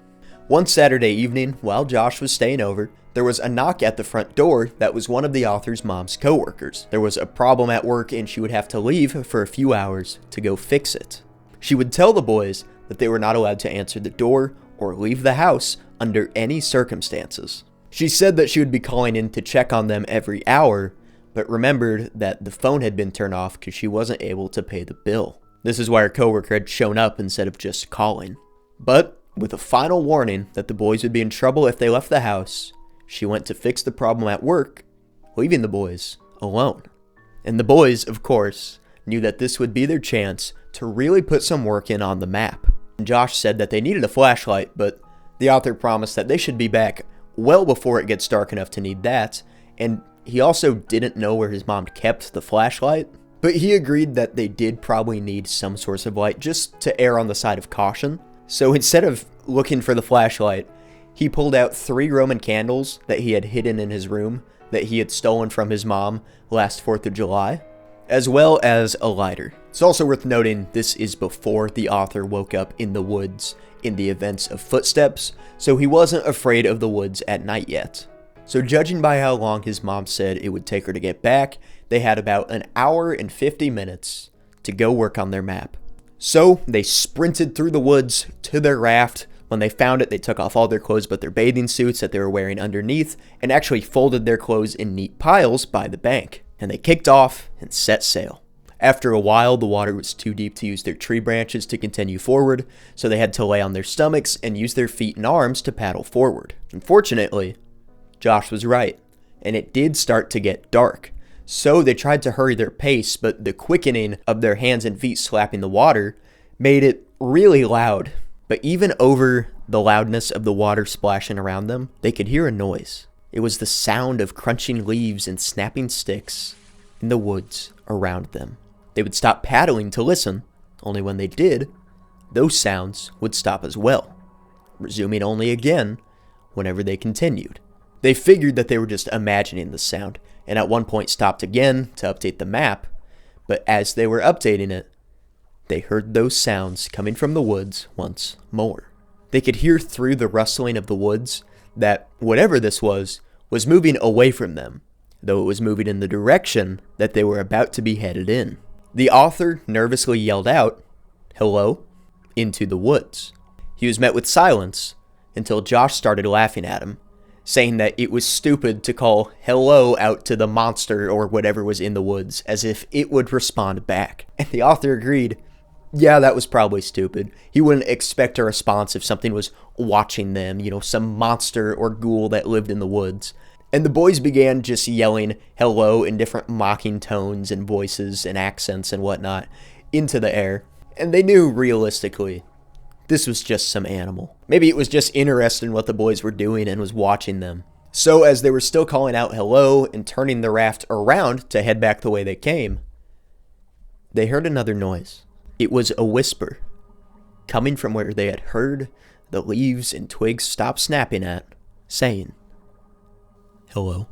One Saturday evening, while Josh was staying over, there was a knock at the front door that was one of the author's mom's coworkers. There was a problem at work and she would have to leave for a few hours to go fix it. She would tell the boys that they were not allowed to answer the door or leave the house under any circumstances. She said that she would be calling in to check on them every hour, but remembered that the phone had been turned off because she wasn't able to pay the bill. This is why her coworker had shown up instead of just calling. But with a final warning that the boys would be in trouble if they left the house, she went to fix the problem at work, leaving the boys alone. And the boys, of course, knew that this would be their chance to really put some work in on the map. And Josh said that they needed a flashlight, but the author promised that they should be back well before it gets dark enough to need that, and he also didn't know where his mom kept the flashlight, but he agreed that they did probably need some source of light just to err on the side of caution. So instead of looking for the flashlight, he pulled out 3 Roman candles that he had hidden in his room that he had stolen from his mom last 4th of July, as well as a lighter. It's also worth noting this is before the author woke up in the woods in the events of footsteps, so he wasn't afraid of the woods at night yet. So judging by how long his mom said it would take her to get back, they had about an hour and 50 minutes to go work on their map. So they sprinted through the woods to their raft. When they found it, they took off all their clothes but their bathing suits that they were wearing underneath and actually folded their clothes in neat piles by the bank. And they kicked off and set sail. After a while, the water was too deep to use their tree branches to continue forward, so they had to lay on their stomachs and use their feet and arms to paddle forward. Unfortunately, Josh was right, and it did start to get dark. So they tried to hurry their pace, but the quickening of their hands and feet slapping the water made it really loud. But even over the loudness of the water splashing around them, they could hear a noise. It was the sound of crunching leaves and snapping sticks in the woods around them. They would stop paddling to listen. Only when they did, those sounds would stop as well, resuming only again whenever they continued. They figured that they were just imagining the sound, and at one point stopped again to update the map, but as they were updating it, they heard those sounds coming from the woods once more. They could hear through the rustling of the woods that whatever this was moving away from them, though it was moving in the direction that they were about to be headed in. The author nervously yelled out, "Hello?" into the woods. He was met with silence until Josh started laughing at him. saying that it was stupid to call hello out to the monster or whatever was in the woods, as if it would respond back. And the author agreed, yeah, that was probably stupid. He wouldn't expect a response if something was watching them, some monster or ghoul that lived in the woods. And the boys began just yelling hello in different mocking tones and voices and accents and whatnot into the air. And they knew, realistically, this was just some animal. Maybe it was just interested in what the boys were doing and was watching them. So as they were still calling out hello and turning the raft around to head back the way they came, they heard another noise. It was a whisper, coming from where they had heard the leaves and twigs stop snapping at, saying, hello.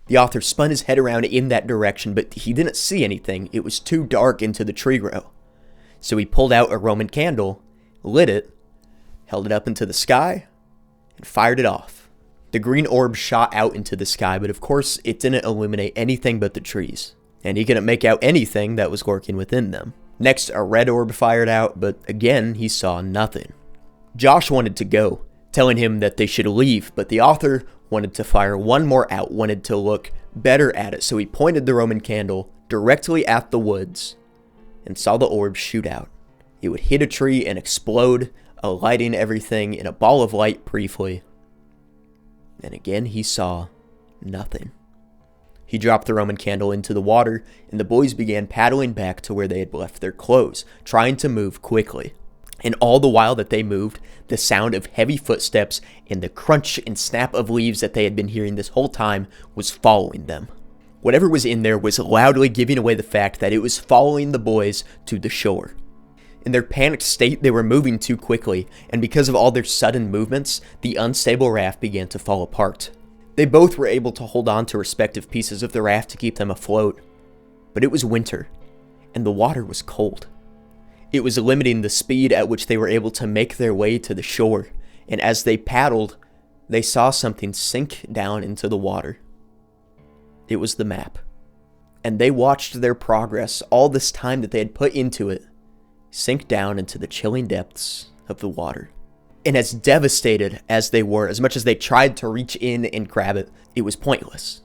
The author spun his head around in that direction, but he didn't see anything. It was too dark into the tree row. So he pulled out a Roman candle, lit it, held it up into the sky, and fired it off. The green orb shot out into the sky, but of course it didn't illuminate anything but the trees, and he couldn't make out anything that was lurking within them. Next, a red orb fired out, but again, he saw nothing. Josh wanted to go, telling him that they should leave, but the author wanted to fire one more out, wanted to look better at it, so he pointed the Roman candle directly at the woods and saw the orb shoot out. It would hit a tree and explode, lighting everything in a ball of light briefly. And again, he saw nothing. He dropped the Roman candle into the water, and the boys began paddling back to where they had left their clothes, trying to move quickly. And all the while that they moved, the sound of heavy footsteps and the crunch and snap of leaves that they had been hearing this whole time was following them. Whatever was in there was loudly giving away the fact that it was following the boys to the shore. In their panicked state, they were moving too quickly, and because of all their sudden movements, the unstable raft began to fall apart. They both were able to hold on to respective pieces of the raft to keep them afloat, but it was winter, and the water was cold. It was limiting the speed at which they were able to make their way to the shore, and as they paddled, they saw something sink down into the water. It was the map, and they watched their progress, all this time that they had put into it, sink down into the chilling depths of the water. And as devastated as they were, as much as they tried to reach in and grab it, it was pointless.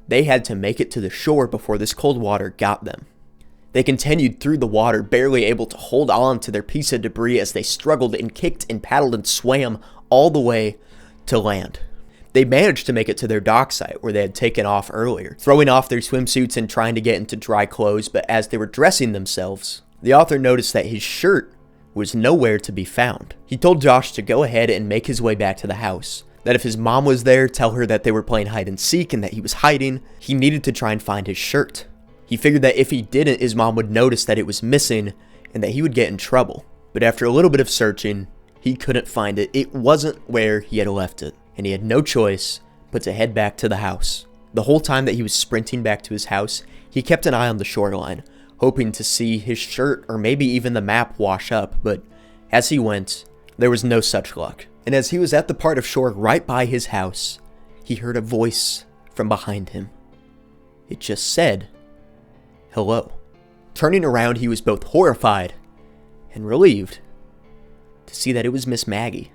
They had to make it to the shore before this cold water got them. They continued through the water, barely able to hold on to their piece of debris as they struggled and kicked and paddled and swam all the way to land. They managed to make it to their dock site where they had taken off earlier, throwing off their swimsuits and trying to get into dry clothes, but as they were dressing themselves, the author noticed that his shirt was nowhere to be found. He told Josh to go ahead and make his way back to the house, that if his mom was there, tell her that they were playing hide and seek and that he was hiding. He needed to try and find his shirt. He figured that if he didn't, his mom would notice that it was missing and that he would get in trouble. But after a little bit of searching, he couldn't find it. It wasn't where he had left it, and he had no choice but to head back to the house. The whole time that he was sprinting back to his house, he kept an eye on the shoreline, hoping to see his shirt or maybe even the map wash up, but as he went, there was no such luck. And as he was at the part of shore right by his house, he heard a voice from behind him. It just said, hello. Turning around, he was both horrified and relieved to see that it was Miss Maggie,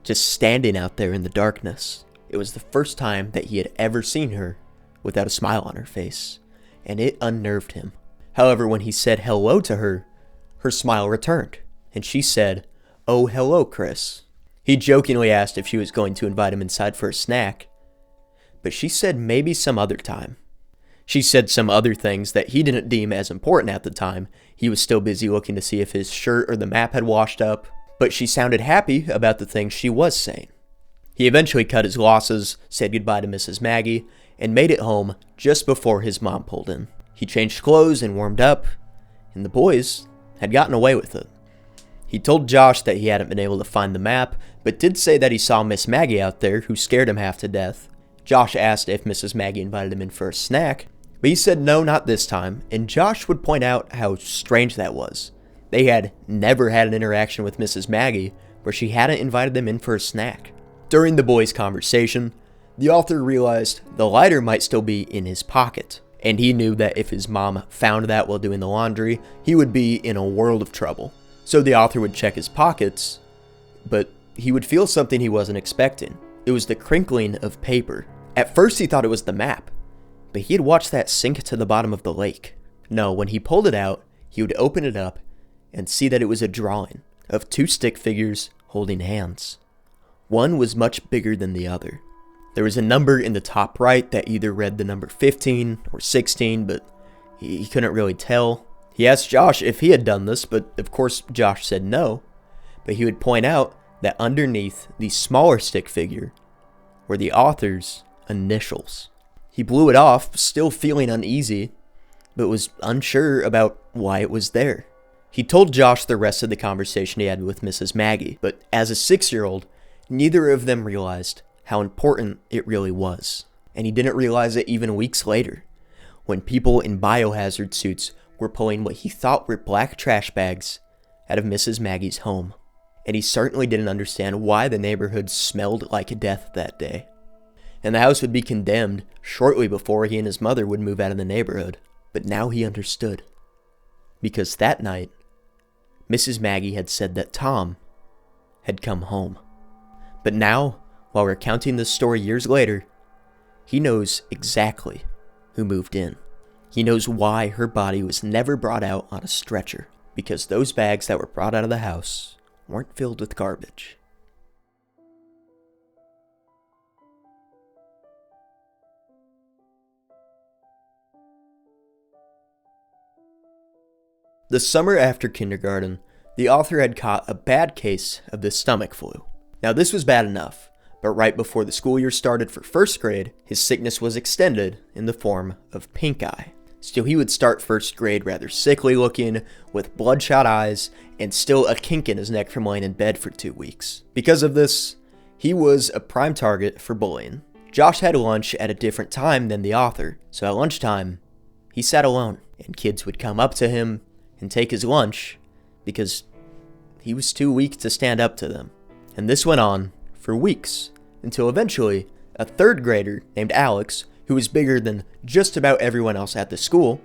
just standing out there in the darkness. It was the first time that he had ever seen her without a smile on her face, and it unnerved him. However, when he said hello to her, her smile returned, and she said, oh, hello, Chris. He jokingly asked if she was going to invite him inside for a snack, but she said maybe some other time. She said some other things that he didn't deem as important at the time. He was still busy looking to see if his shirt or the map had washed up, but she sounded happy about the things she was saying. He eventually cut his losses, said goodbye to Mrs. Maggie, and made it home just before his mom pulled in. He changed clothes and warmed up, and the boys had gotten away with it. He told Josh that he hadn't been able to find the map, but did say that he saw Miss Maggie out there, who scared him half to death. Josh asked if Mrs. Maggie invited him in for a snack, but he said no, not this time, and Josh would point out how strange that was. They had never had an interaction with Mrs. Maggie where she hadn't invited them in for a snack. During the boys' conversation, the author realized the lighter might still be in his pocket, and he knew that if his mom found that while doing the laundry, he would be in a world of trouble. So the author would check his pockets, but he would feel something he wasn't expecting. it was the crinkling of paper. At first he thought it was the map, but he had watched that sink to the bottom of the lake. No, when he pulled it out, he would open it up and see that it was a drawing of 2 stick figures holding hands. One was much bigger than the other. There was a number in the top right that either read the number 15 or 16, but he couldn't really tell. He asked Josh if he had done this, but of course Josh said no. But he would point out that underneath the smaller stick figure were the author's initials. He blew it off, still feeling uneasy, but was unsure about why it was there. He told Josh the rest of the conversation he had with Mrs. Maggie, but as a 6-year-old, neither of them realized how important it really was. And he didn't realize it even weeks later, when people in biohazard suits were pulling what he thought were black trash bags out of Mrs. Maggie's home. And he certainly didn't understand why the neighborhood smelled like death that day. And the house would be condemned shortly before he and his mother would move out of the neighborhood. But now he understood. Because that night, Mrs. Maggie had said that Tom had come home. But now, while recounting this story years later, he knows exactly who moved in. He knows why her body was never brought out on a stretcher. Because those bags that were brought out of the house weren't filled with garbage. The summer after kindergarten, the author had caught a bad case of the stomach flu. Now this was bad enough, but right before the school year started for 1st grade, his sickness was extended in the form of pink eye. Still, he would start 1st grade rather sickly looking, with bloodshot eyes, and still a kink in his neck from laying in bed for 2 weeks. Because of this, he was a prime target for bullying. Josh had lunch at a different time than the author, so at lunchtime, he sat alone, and kids would come up to him and take his lunch because he was too weak to stand up to them. And this went on for weeks, until eventually a 3rd grader named Alex, who was bigger than just about everyone else at the school,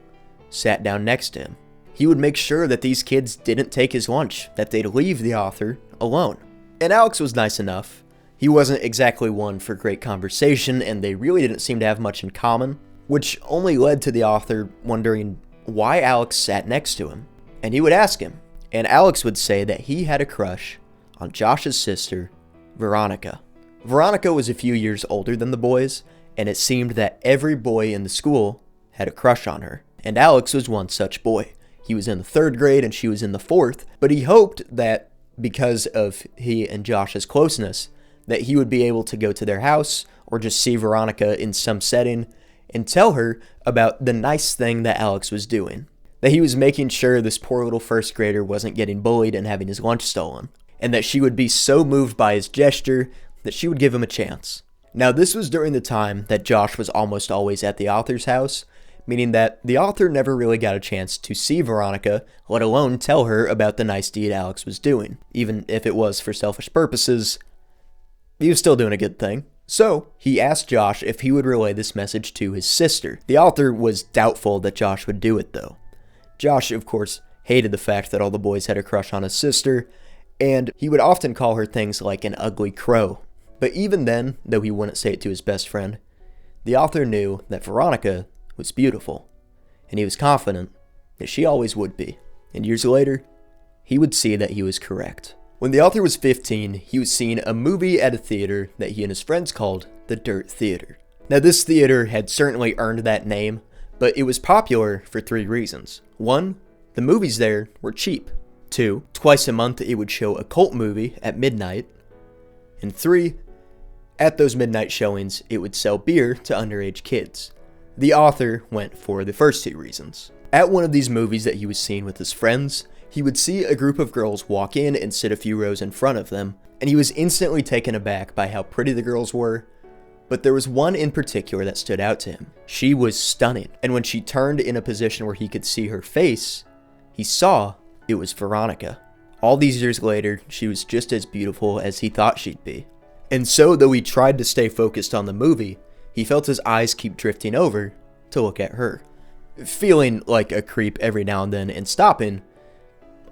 sat down next to him. He would make sure that these kids didn't take his lunch, that they'd leave the author alone. And Alex was nice enough. He wasn't exactly one for great conversation, and they really didn't seem to have much in common, which only led to the author wondering why Alex sat next to him. And he would ask him, and Alex would say that he had a crush on Josh's sister, Veronica. Veronica was a few years older than the boys, and it seemed that every boy in the school had a crush on her. And Alex was one such boy. He was in the 3rd grade and she was in the 4th, but he hoped that because of he and Josh's closeness, that he would be able to go to their house or just see Veronica in some setting and tell her about the nice thing that Alex was doing. That he was making sure this poor little 1st grader wasn't getting bullied and having his lunch stolen. And that she would be so moved by his gesture that she would give him a chance. Now this was during the time that Josh was almost always at the author's house, meaning that the author never really got a chance to see Veronica, let alone tell her about the nice deed Alex was doing. Even if it was for selfish purposes, he was still doing a good thing. So, he asked Josh if he would relay this message to his sister. The author was doubtful that Josh would do it though. Josh, of course, hated the fact that all the boys had a crush on his sister, and he would often call her things like an ugly crow. But even then, though he wouldn't say it to his best friend, the author knew that Veronica was beautiful, and he was confident that she always would be. And years later, he would see that he was correct. When the author was 15, he was seeing a movie at a theater that he and his friends called the Dirt Theater. Now this theater had certainly earned that name, but it was popular for 3 reasons. 1, the movies there were cheap. 2, twice a month it would show a cult movie at midnight. And 3, at those midnight showings, it would sell beer to underage kids. The author went for the first 2 reasons. At one of these movies that he was seeing with his friends, he would see a group of girls walk in and sit a few rows in front of them, and he was instantly taken aback by how pretty the girls were. But there was one in particular that stood out to him. She was stunning, and when she turned in a position where he could see her face, he saw it was Veronica. All these years later, she was just as beautiful as he thought she'd be. And so, though he tried to stay focused on the movie, he felt his eyes keep drifting over to look at her, feeling like a creep every now and then and stopping,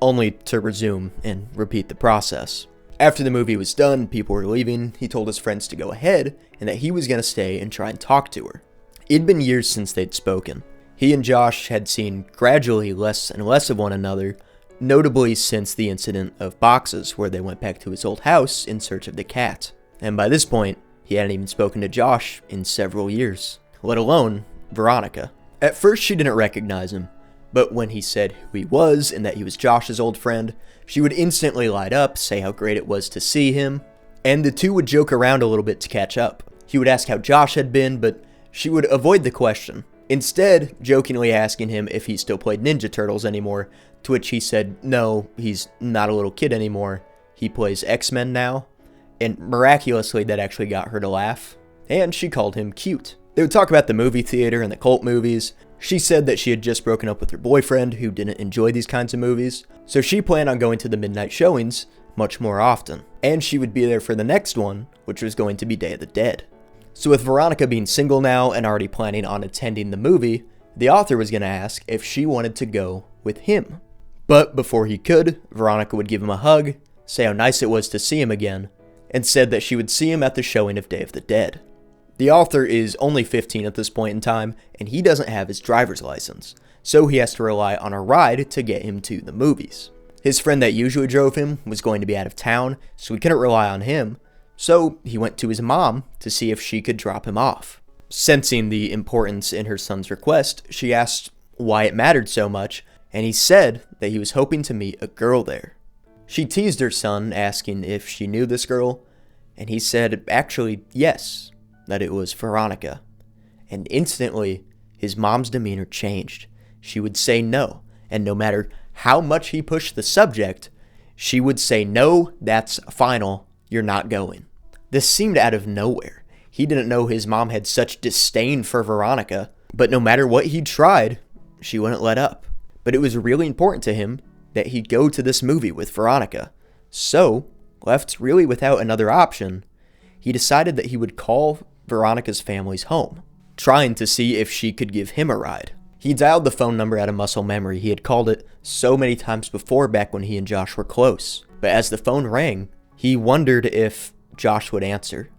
only to resume and repeat the process. After the movie was done, people were leaving, he told his friends to go ahead and that he was going to stay and try and talk to her. It'd been years since they'd spoken. He and Josh had seen gradually less and less of one another, notably since the incident of boxes where they went back to his old house in search of the cat. And by this point, he hadn't even spoken to Josh in several years, let alone Veronica. At first, she didn't recognize him, but when he said who he was and that he was Josh's old friend, she would instantly light up, say how great it was to see him, and the two would joke around a little bit to catch up. He would ask how Josh had been, but she would avoid the question, instead jokingly asking him if he still played Ninja Turtles anymore, to which he said no, he's not a little kid anymore, he plays X-Men now, and miraculously that actually got her to laugh, and she called him cute. They would talk about the movie theater and the cult movies. She said that she had just broken up with her boyfriend who didn't enjoy these kinds of movies, so she planned on going to the midnight showings much more often, and she would be there for the next one, which was going to be Day of the Dead. So with Veronica being single now and already planning on attending the movie, the author was going to ask if she wanted to go with him. But before he could, Veronica would give him a hug, say how nice it was to see him again, and said that she would see him at the showing of Day of the Dead. The author is only 15 at this point in time, and he doesn't have his driver's license, so he has to rely on a ride to get him to the movies. His friend that usually drove him was going to be out of town, so he couldn't rely on him, so he went to his mom to see if she could drop him off. Sensing the importance in her son's request, she asked why it mattered so much, and he said that he was hoping to meet a girl there. She teased her son, asking if she knew this girl, and he said actually yes, that it was Veronica. And instantly, his mom's demeanor changed. She would say no, and no matter how much he pushed the subject, she would say no, that's final, you're not going. This seemed out of nowhere. He didn't know his mom had such disdain for Veronica, but no matter what he tried, she wouldn't let up. But it was really important to him that he'd go to this movie with Veronica. So, left really without another option, he decided that he would call Veronica's family's home, trying to see if she could give him a ride. He dialed the phone number out of muscle memory. He had called it so many times before back when he and Josh were close. But as the phone rang, he wondered if Josh would answer,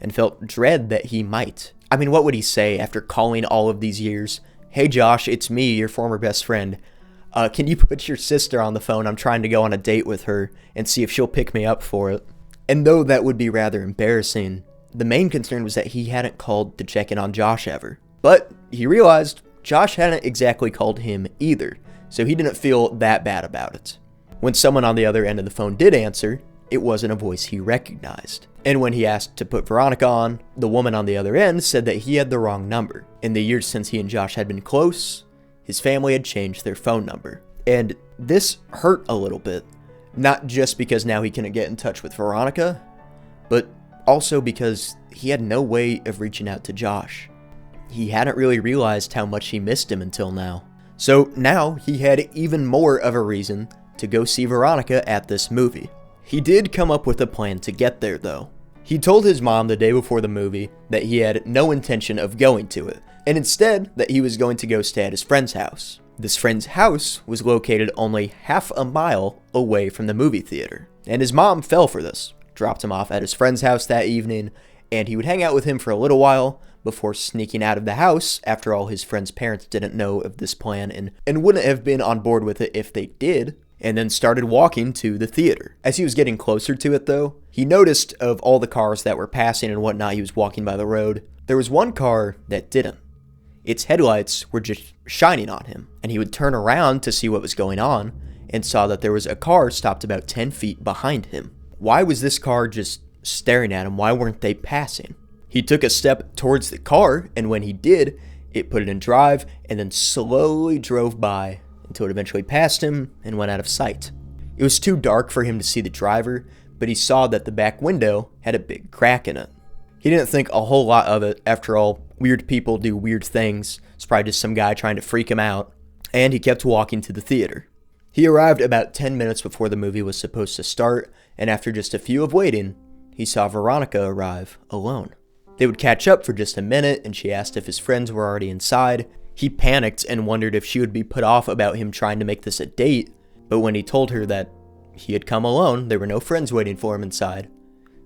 and felt dread that he might. I mean, what would he say after calling all of these years? Hey Josh, it's me, your former best friend. Can you put your sister on the phone? I'm trying to go on a date with her and see if she'll pick me up for it. And though that would be rather embarrassing, the main concern was that he hadn't called to check in on Josh ever. But he realized Josh hadn't exactly called him either, so he didn't feel that bad about it. When someone on the other end of the phone did answer, it wasn't a voice he recognized. And when he asked to put Veronica on, the woman on the other end said that he had the wrong number. In the years since he and Josh had been close, his family had changed their phone number. And this hurt a little bit, not just because now he couldn't get in touch with Veronica, but also because he had no way of reaching out to Josh. He hadn't really realized how much he missed him until now. So now he had even more of a reason to go see Veronica at this movie. He did come up with a plan to get there though. He told his mom the day before the movie that he had no intention of going to it, and instead that he was going to go stay at his friend's house. This friend's house was located only half a mile away from the movie theater, and his mom fell for this, dropped him off at his friend's house that evening, and he would hang out with him for a little while before sneaking out of the house. After all, his friend's parents didn't know of this plan and wouldn't have been on board with it if they did, and then started walking to the theater. As he was getting closer to it though, he noticed of all the cars that were passing and whatnot, he was walking by the road, there was one car that didn't. Its headlights were just shining on him, and he would turn around to see what was going on and saw that there was a car stopped about 10 feet behind him. Why was this car just staring at him? Why weren't they passing? He took a step towards the car, and when he did, it put it in drive and then slowly drove by until it eventually passed him and went out of sight. It was too dark for him to see the driver, but he saw that the back window had a big crack in it. He didn't think a whole lot of it. After all, weird people do weird things. It's probably just some guy trying to freak him out. And he kept walking to the theater. He arrived about 10 minutes before the movie was supposed to start, and after just a few of waiting, he saw Veronica arrive alone. They would catch up for just a minute, and she asked if his friends were already inside. He panicked and wondered if she would be put off about him trying to make this a date, but when he told her that he had come alone, there were no friends waiting for him inside.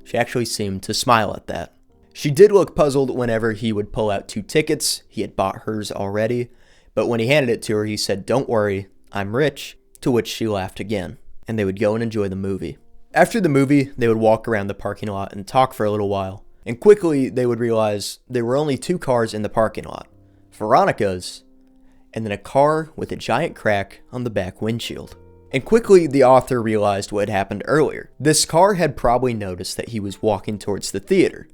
She actually seemed to smile at that. She did look puzzled whenever he would pull out 2 tickets. He had bought hers already, but when he handed it to her, he said, "Don't worry, I'm rich," to which she laughed again, and they would go and enjoy the movie. After the movie, they would walk around the parking lot and talk for a little while, and quickly they would realize there were only 2 cars in the parking lot, Veronica's, and then a car with a giant crack on the back windshield. And quickly, the author realized what had happened earlier. This car had probably noticed that he was walking towards the theater,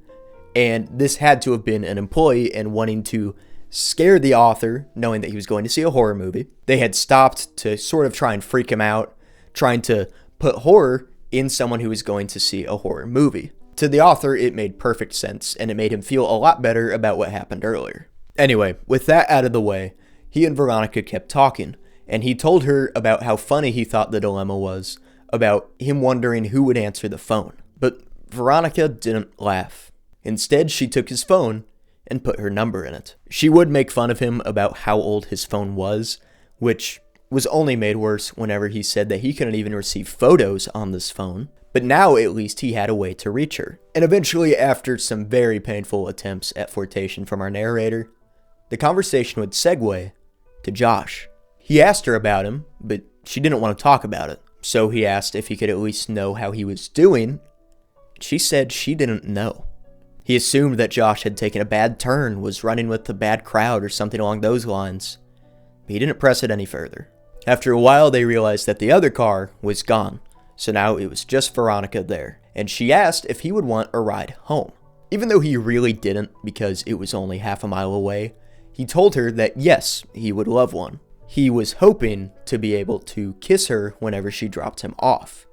and this had to have been an employee and wanting to scare the author, knowing that he was going to see a horror movie. They had stopped to sort of try and freak him out, trying to put horror in someone who was going to see a horror movie. To the author, it made perfect sense, and it made him feel a lot better about what happened earlier. Anyway, with that out of the way, he and Veronica kept talking, and he told her about how funny he thought the dilemma was, about him wondering who would answer the phone. But Veronica didn't laugh. Instead, she took his phone and put her number in it. She would make fun of him about how old his phone was, which was only made worse whenever he said that he couldn't even receive photos on this phone. But now, at least, he had a way to reach her. And eventually, after some very painful attempts at flirtation from our narrator, the conversation would segue to Josh. He asked her about him, but she didn't want to talk about it. So he asked if he could at least know how he was doing. She said she didn't know. He assumed that Josh had taken a bad turn, was running with a bad crowd or something along those lines, but he didn't press it any further. After a while, they realized that the other car was gone, so now it was just Veronica there, and she asked if he would want a ride home. Even though he really didn't, because it was only half a mile away, he told her that yes, he would love one. He was hoping to be able to kiss her whenever she dropped him off.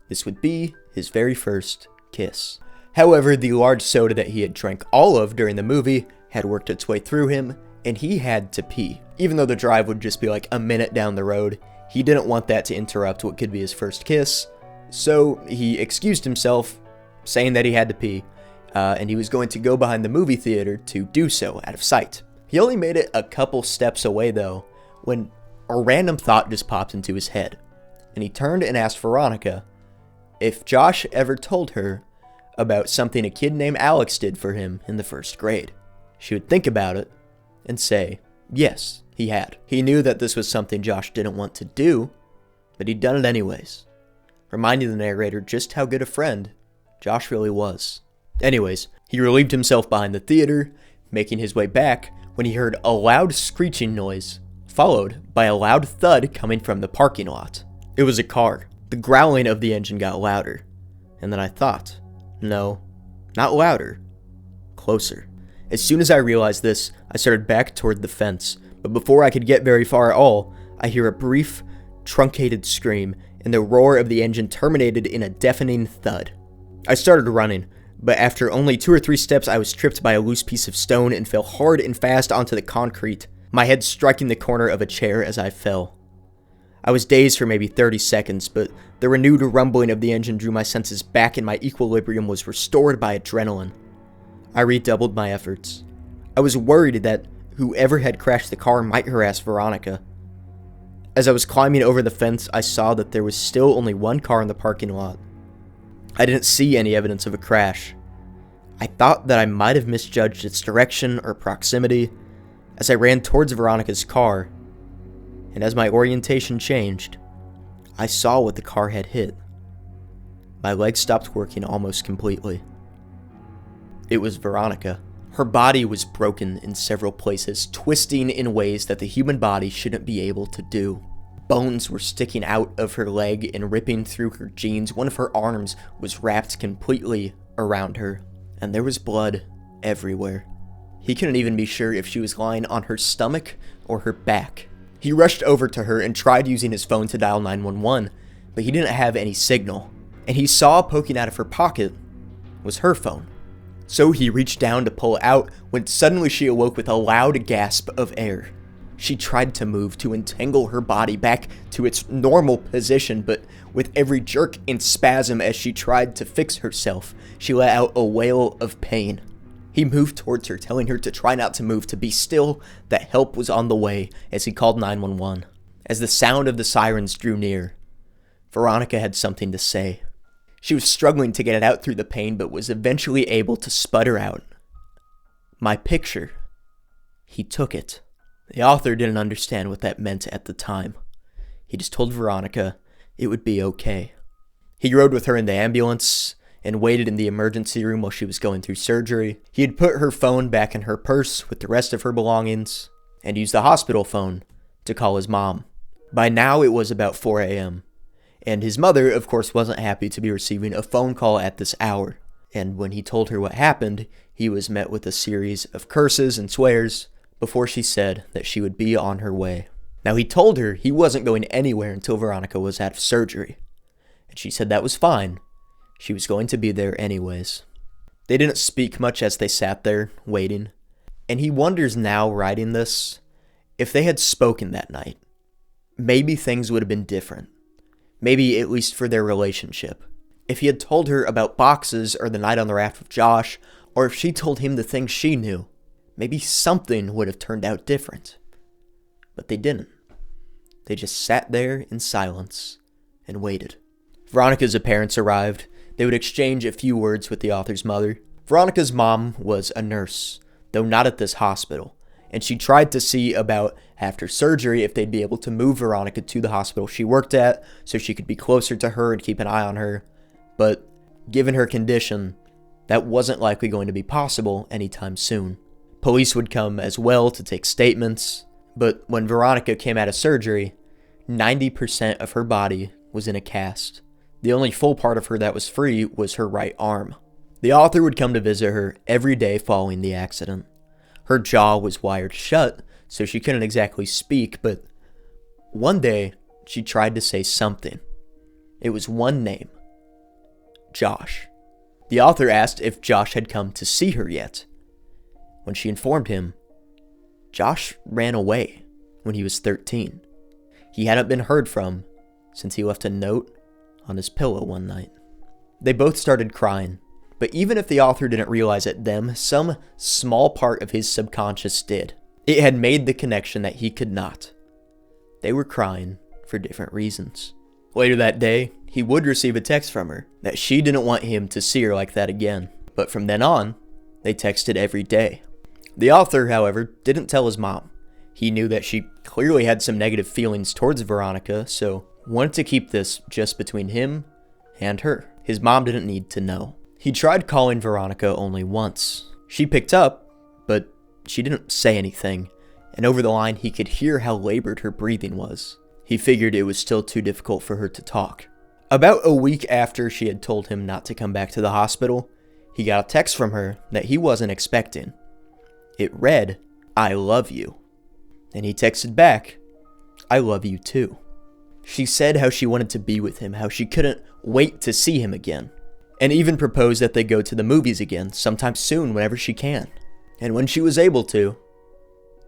This would be his very first kiss. However, the large soda that he had drank all of during the movie had worked its way through him, and he had to pee. Even though the drive would just be like a minute down the road, he didn't want that to interrupt what could be his first kiss, so he excused himself, saying that he had to pee, and he was going to go behind the movie theater to do so out of sight. He only made it a couple steps away though, when a random thought just popped into his head, and he turned and asked Veronica if Josh ever told her about something a kid named Alex did for him in the 1st grade. She would think about it and say, yes, he had. He knew that this was something Josh didn't want to do, but he'd done it anyways, reminding the narrator just how good a friend Josh really was. Anyways, he relieved himself behind the theater, making his way back when he heard a loud screeching noise, followed by a loud thud coming from the parking lot. It was a car. The growling of the engine got louder, and then I thought, no, not louder, closer. As soon as I realized this, I started back toward the fence, but before I could get very far at all, I hear a brief, truncated scream, and the roar of the engine terminated in a deafening thud. I started running, but after only 2 or 3 steps, I was tripped by a loose piece of stone and fell hard and fast onto the concrete, my head striking the corner of a chair as I fell. I was dazed for maybe 30 seconds, but the renewed rumbling of the engine drew my senses back and my equilibrium was restored by adrenaline. I redoubled my efforts. I was worried that whoever had crashed the car might harass Veronica. As I was climbing over the fence, I saw that there was still only 1 car in the parking lot. I didn't see any evidence of a crash. I thought that I might have misjudged its direction or proximity as I ran towards Veronica's car, and as my orientation changed, I saw what the car had hit. My legs stopped working almost completely. It was Veronica. Her body was broken in several places, twisting in ways that the human body shouldn't be able to do. Bones were sticking out of her leg and ripping through her jeans. One of her arms was wrapped completely around her, and there was blood everywhere. He couldn't even be sure if she was lying on her stomach or her back. He rushed over to her and tried using his phone to dial 911, but he didn't have any signal, and he saw poking out of her pocket was her phone. So he reached down to pull it out when suddenly she awoke with a loud gasp of air. She tried to move to entangle her body back to its normal position, but with every jerk and spasm as she tried to fix herself, she let out a wail of pain. He moved towards her, telling her to try not to move, to be still, that help was on the way as he called 911. As the sound of the sirens drew near, Veronica had something to say. She was struggling to get it out through the pain, but was eventually able to sputter out, "My picture. He took it." The author didn't understand what that meant at the time. He just told Veronica it would be okay. He rode with her in the ambulance and waited in the emergency room while she was going through surgery. He had put her phone back in her purse with the rest of her belongings and used the hospital phone to call his mom. By now it was about 4 a.m. and his mother, of course, wasn't happy to be receiving a phone call at this hour. And when he told her what happened, he was met with a series of curses and swears before she said that she would be on her way. Now, he told her he wasn't going anywhere until Veronica was out of surgery, and she said that was fine. She was going to be there anyways. They didn't speak much as they sat there, waiting, and he wonders now, writing this, if they had spoken that night, maybe things would have been different. Maybe at least for their relationship. If he had told her about boxes or the night on the raft with Josh, or if she told him the things she knew, maybe something would have turned out different. But they didn't. They just sat there in silence and waited. Veronica's parents arrived. They would exchange a few words with the author's mother. Veronica's mom was a nurse, though not at this hospital, and she tried to see about after surgery if they'd be able to move Veronica to the hospital she worked at so she could be closer to her and keep an eye on her. But given her condition, that wasn't likely going to be possible anytime soon. Police would come as well to take statements, but when Veronica came out of surgery, 90% of her body was in a cast. The only full part of her that was free was her right arm. The author would come to visit her every day following the accident. Her jaw was wired shut, so she couldn't exactly speak, but one day, she tried to say something. It was one name. Josh. The author asked if Josh had come to see her yet. When she informed him, Josh ran away when he was 13. He hadn't been heard from since he left a note on his pillow one night. They both started crying, but even if the author didn't realize it then, some small part of his subconscious did. It had made the connection that he could not. They were crying for different reasons. Later that day, he would receive a text from her that she didn't want him to see her like that again. But from then on, they texted every day. The author, however, didn't tell his mom. He knew that she clearly had some negative feelings towards Veronica, so wanted to keep this just between him and her. His mom didn't need to know. He tried calling Veronica only once. She picked up, but she didn't say anything, and over the line he could hear how labored her breathing was. He figured it was still too difficult for her to talk. About a week after she had told him not to come back to the hospital, he got a text from her that he wasn't expecting. It read, "I love you." And he texted back, "I love you too." She said how she wanted to be with him, how she couldn't wait to see him again, and even proposed that they go to the movies again sometime soon whenever she can. And when she was able to,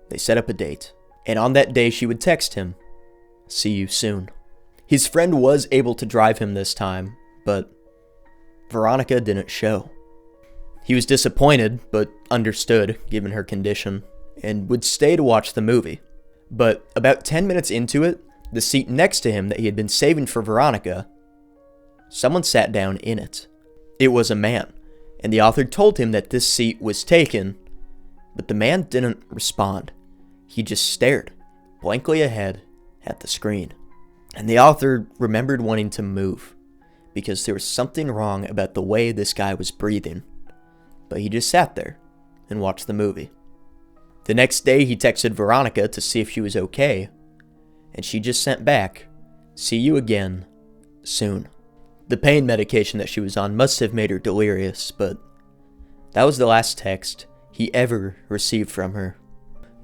they set up a date. And on that day she would text him, "See you soon." His friend was able to drive him this time, but Veronica didn't show. He was disappointed, but understood, given her condition, and would stay to watch the movie. But about 10 minutes into it, the seat next to him that he had been saving for Veronica, someone sat down in it. It was a man, and the author told him that this seat was taken, but the man didn't respond. He just stared blankly ahead at the screen. And the author remembered wanting to move, because there was something wrong about the way this guy was breathing. But he just sat there and watched the movie. The next day he texted Veronica to see if she was okay, and she just sent back, "See you again, soon." The pain medication that she was on must have made her delirious, but that was the last text he ever received from her.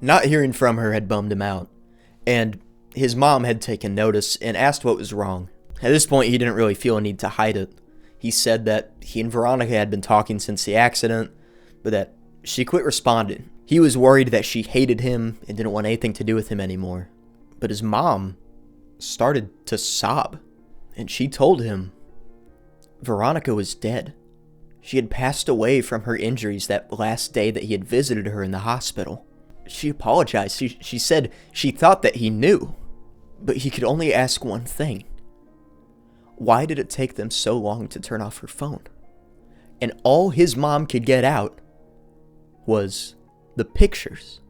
Not hearing from her had bummed him out, and his mom had taken notice and asked what was wrong. At this point, he didn't really feel a need to hide it. He said that he and Veronica had been talking since the accident, but that she quit responding. He was worried that she hated him and didn't want anything to do with him anymore. But his mom started to sob, and she told him Veronica was dead. She had passed away from her injuries that last day that he had visited her in the hospital. She apologized. She said she thought that he knew, but he could only ask one thing. why did it take them so long to turn off her phone? And all his mom could get out was the pictures.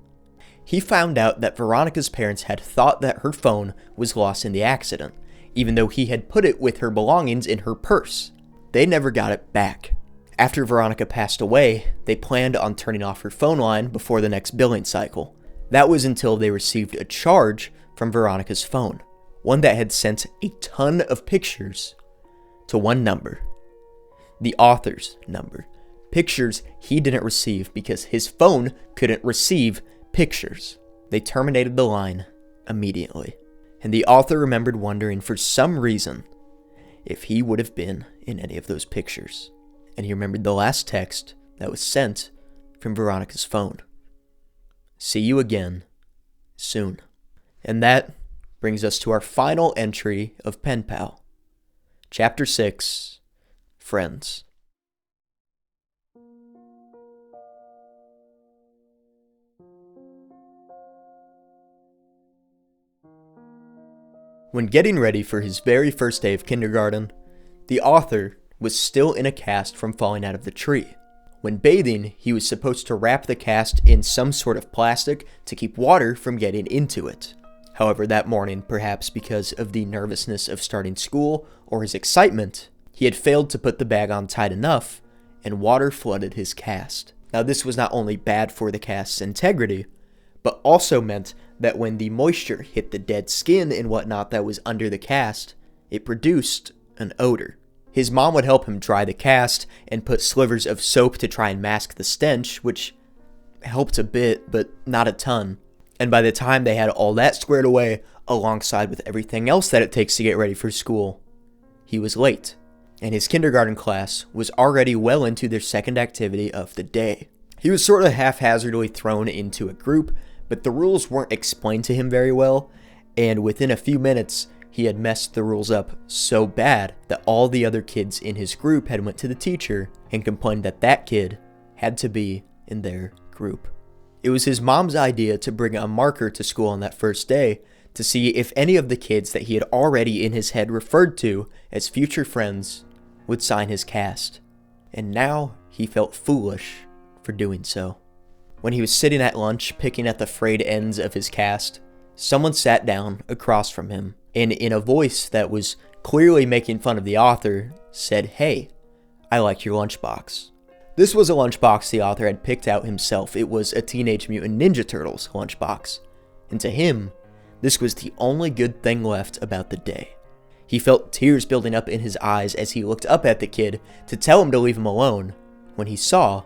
He found out that Veronica's parents had thought that her phone was lost in the accident, even though he had put it with her belongings in her purse. They never got it back. After Veronica passed away, they planned on turning off her phone line before the next billing cycle. That was until they received a charge from Veronica's phone, one that had sent a ton of pictures to one number, the author's number. Pictures he didn't receive because his phone couldn't receive pictures. They terminated the line immediately, and the author remembered wondering for some reason if he would have been in any of those pictures. And he remembered the last text that was sent from Veronica's phone. See you again soon. And that brings us to our final entry of PENPAL. Chapter 6, Friends. When getting ready for his very first day of kindergarten, the author was still in a cast from falling out of the tree. When bathing, he was supposed to wrap the cast in some sort of plastic to keep water from getting into it. However, that morning, perhaps because of the nervousness of starting school or his excitement, he had failed to put the bag on tight enough, and water flooded his cast. Now, this was not only bad for the cast's integrity, but also meant that when the moisture hit the dead skin and whatnot that was under the cast, it produced an odor. His mom would help him dry the cast and put slivers of soap to try and mask the stench, which helped a bit, but not a ton. And by the time they had all that squared away, alongside with everything else that it takes to get ready for school, he was late. And his kindergarten class was already well into their second activity of the day. He was sort of haphazardly thrown into a group, but the rules weren't explained to him very well, and within a few minutes, he had messed the rules up so bad that all the other kids in his group had went to the teacher and complained that that kid had to be in their group. It was his mom's idea to bring a marker to school on that first day to see if any of the kids that he had already in his head referred to as future friends would sign his cast. And now he felt foolish for doing so. When he was sitting at lunch picking at the frayed ends of his cast, someone sat down across from him and in a voice that was clearly making fun of the author, said, "Hey, I like your lunchbox." This was a lunchbox the author had picked out himself. It was a Teenage Mutant Ninja Turtles lunchbox. And to him, this was the only good thing left about the day. He felt tears building up in his eyes as he looked up at the kid to tell him to leave him alone, when he saw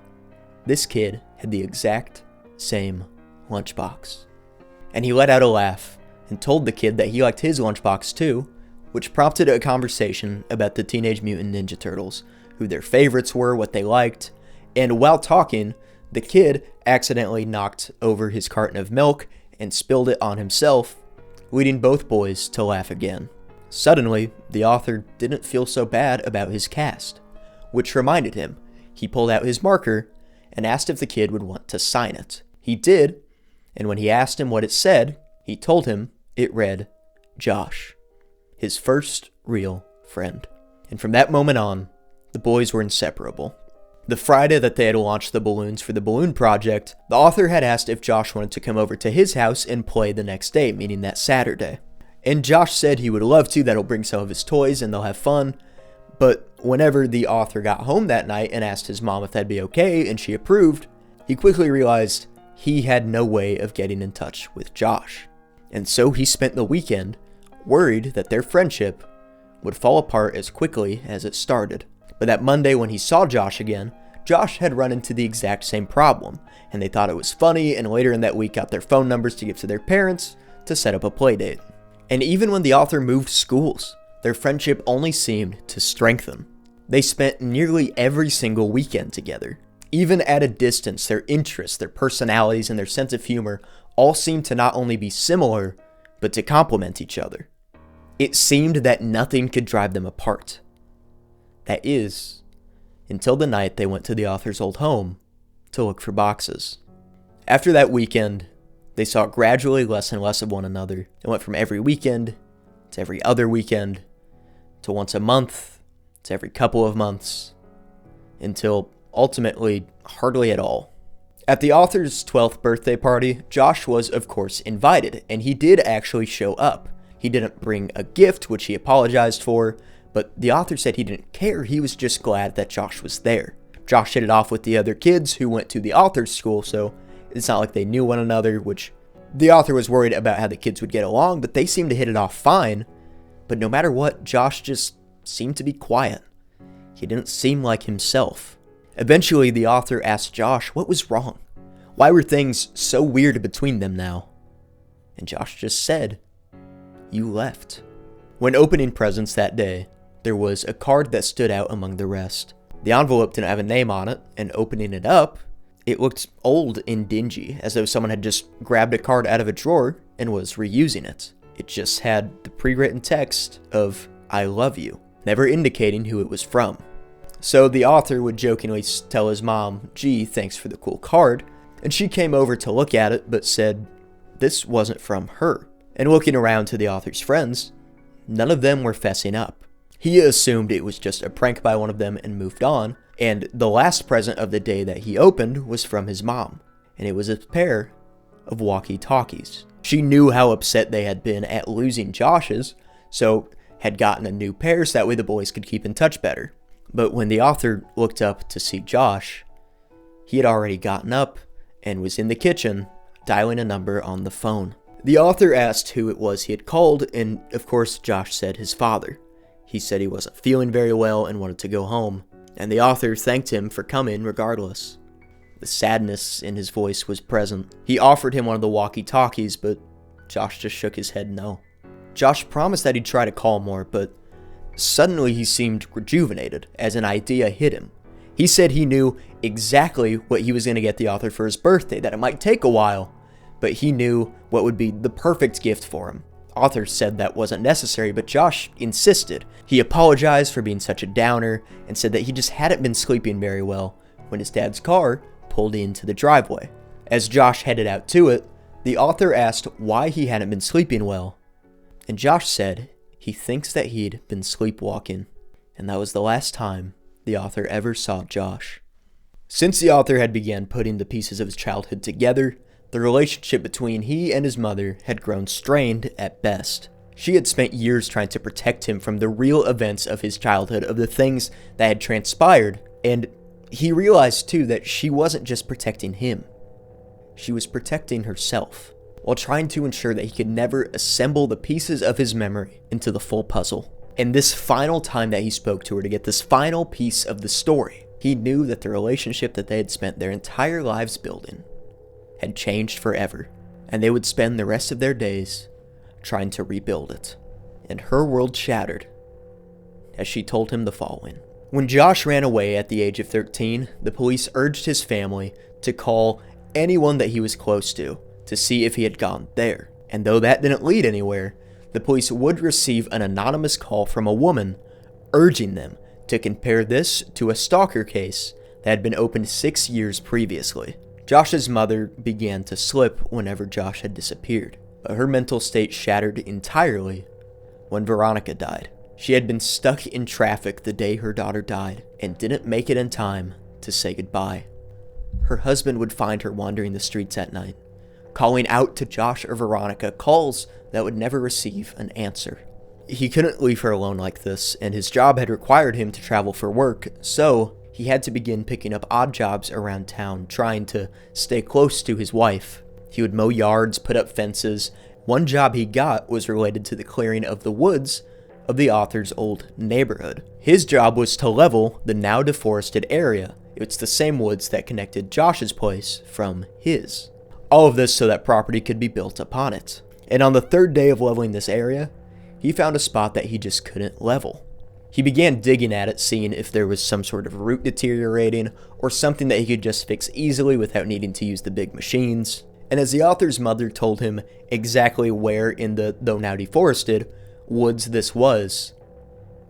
this kid had the exact same lunchbox. And he let out a laugh and told the kid that he liked his lunchbox too, which prompted a conversation about the Teenage Mutant Ninja Turtles, who their favorites were, what they liked, and while talking, the kid accidentally knocked over his carton of milk and spilled it on himself, leading both boys to laugh again. Suddenly, the author didn't feel so bad about his cast, which reminded him. He pulled out his marker and asked if the kid would want to sign it. He did, and when he asked him what it said, he told him it read, Josh, his first real friend. And from that moment on, the boys were inseparable. The Friday that they had launched the balloons for the balloon project, the author had asked if Josh wanted to come over to his house and play the next day, meaning that Saturday. And Josh said he would love to, that he'll bring some of his toys and they'll have fun. But whenever the author got home that night and asked his mom if that'd be okay and she approved, he quickly realized he had no way of getting in touch with Josh. And so he spent the weekend worried that their friendship would fall apart as quickly as it started. But that Monday when he saw Josh again, Josh had run into the exact same problem, and they thought it was funny, and later in that week got their phone numbers to give to their parents to set up a play date. And even when the author moved schools, their friendship only seemed to strengthen. They spent nearly every single weekend together. Even at a distance, their interests, their personalities, and their sense of humor all seemed to not only be similar, but to complement each other. It seemed that nothing could drive them apart. That is, until the night they went to the author's old home to look for boxes. After that weekend, they saw gradually less and less of one another. It went from every weekend to every other weekend to once a month, to every couple of months, until ultimately hardly at all. At the author's 12th birthday party, Josh was, of course, invited, and he did actually show up. He didn't bring a gift, which he apologized for, but the author said he didn't care. He was just glad that Josh was there. Josh hit it off with the other kids who went to the author's school, so it's not like they knew one another, which the author was worried about how the kids would get along, but they seemed to hit it off fine. But no matter what, Josh just seemed to be quiet. He didn't seem like himself. Eventually, the author asked Josh what was wrong. Why were things so weird between them now? And Josh just said, "You left." When opening presents that day, there was a card that stood out among the rest. The envelope didn't have a name on it, and opening it up, it looked old and dingy, as though someone had just grabbed a card out of a drawer and was reusing it. It just had the pre-written text of, "I love you," never indicating who it was from. So the author would jokingly tell his mom, "Gee, thanks for the cool card," and she came over to look at it, but said this wasn't from her. And looking around to the author's friends, none of them were fessing up. He assumed it was just a prank by one of them and moved on, and the last present of the day that he opened was from his mom, and it was a pair of walkie-talkies. She knew how upset they had been at losing Josh's, so had gotten a new pair so that way the boys could keep in touch better. But when the author looked up to see Josh, he had already gotten up and was in the kitchen dialing a number on the phone. The author asked who it was he had called, and of course Josh said his father. He said he wasn't feeling very well and wanted to go home, and the author thanked him for coming regardless. The sadness in his voice was present. He offered him one of the walkie-talkies, but Josh just shook his head no. Josh promised that he'd try to call more, but suddenly he seemed rejuvenated as an idea hit him. He said he knew exactly what he was going to get the author for his birthday, that it might take a while, but he knew what would be the perfect gift for him. Author said that wasn't necessary, but Josh insisted. He apologized for being such a downer and said that he just hadn't been sleeping very well when his dad's car pulled into the driveway. As Josh headed out to it, the author asked why he hadn't been sleeping well, and Josh said he thinks that he'd been sleepwalking, and that was the last time the author ever saw Josh. Since the author had begun putting the pieces of his childhood together, the relationship between he and his mother had grown strained at best. She had spent years trying to protect him from the real events of his childhood, of the things that had transpired, and he realized too that she wasn't just protecting him. She was protecting herself, while trying to ensure that he could never assemble the pieces of his memory into the full puzzle. And this final time that he spoke to her to get this final piece of the story, he knew that the relationship that they had spent their entire lives building had changed forever, and they would spend the rest of their days trying to rebuild it. And her world shattered as she told him the following. When Josh ran away at the age of 13, the police urged his family to call anyone that he was close to see if he had gone there. And though that didn't lead anywhere, the police would receive an anonymous call from a woman urging them to compare this to a stalker case that had been opened 6 years previously. Josh's mother began to slip whenever Josh had disappeared, but her mental state shattered entirely when Veronica died. She had been stuck in traffic the day her daughter died and didn't make it in time to say goodbye. Her husband would find her wandering the streets at night, calling out to Josh or Veronica, calls that would never receive an answer. He couldn't leave her alone like this, and his job had required him to travel for work, so he had to begin picking up odd jobs around town, trying to stay close to his wife. He would mow yards, put up fences. One job he got was related to the clearing of the woods of the author's old neighborhood. His job was to level the now deforested area. It's the same woods that connected Josh's place from his. All of this so that property could be built upon it. And on the third day of leveling this area, he found a spot that he just couldn't level. He began digging at it, seeing if there was some sort of root deteriorating or something that he could just fix easily without needing to use the big machines. And as the author's mother told him exactly where in the, though now deforested, woods this was,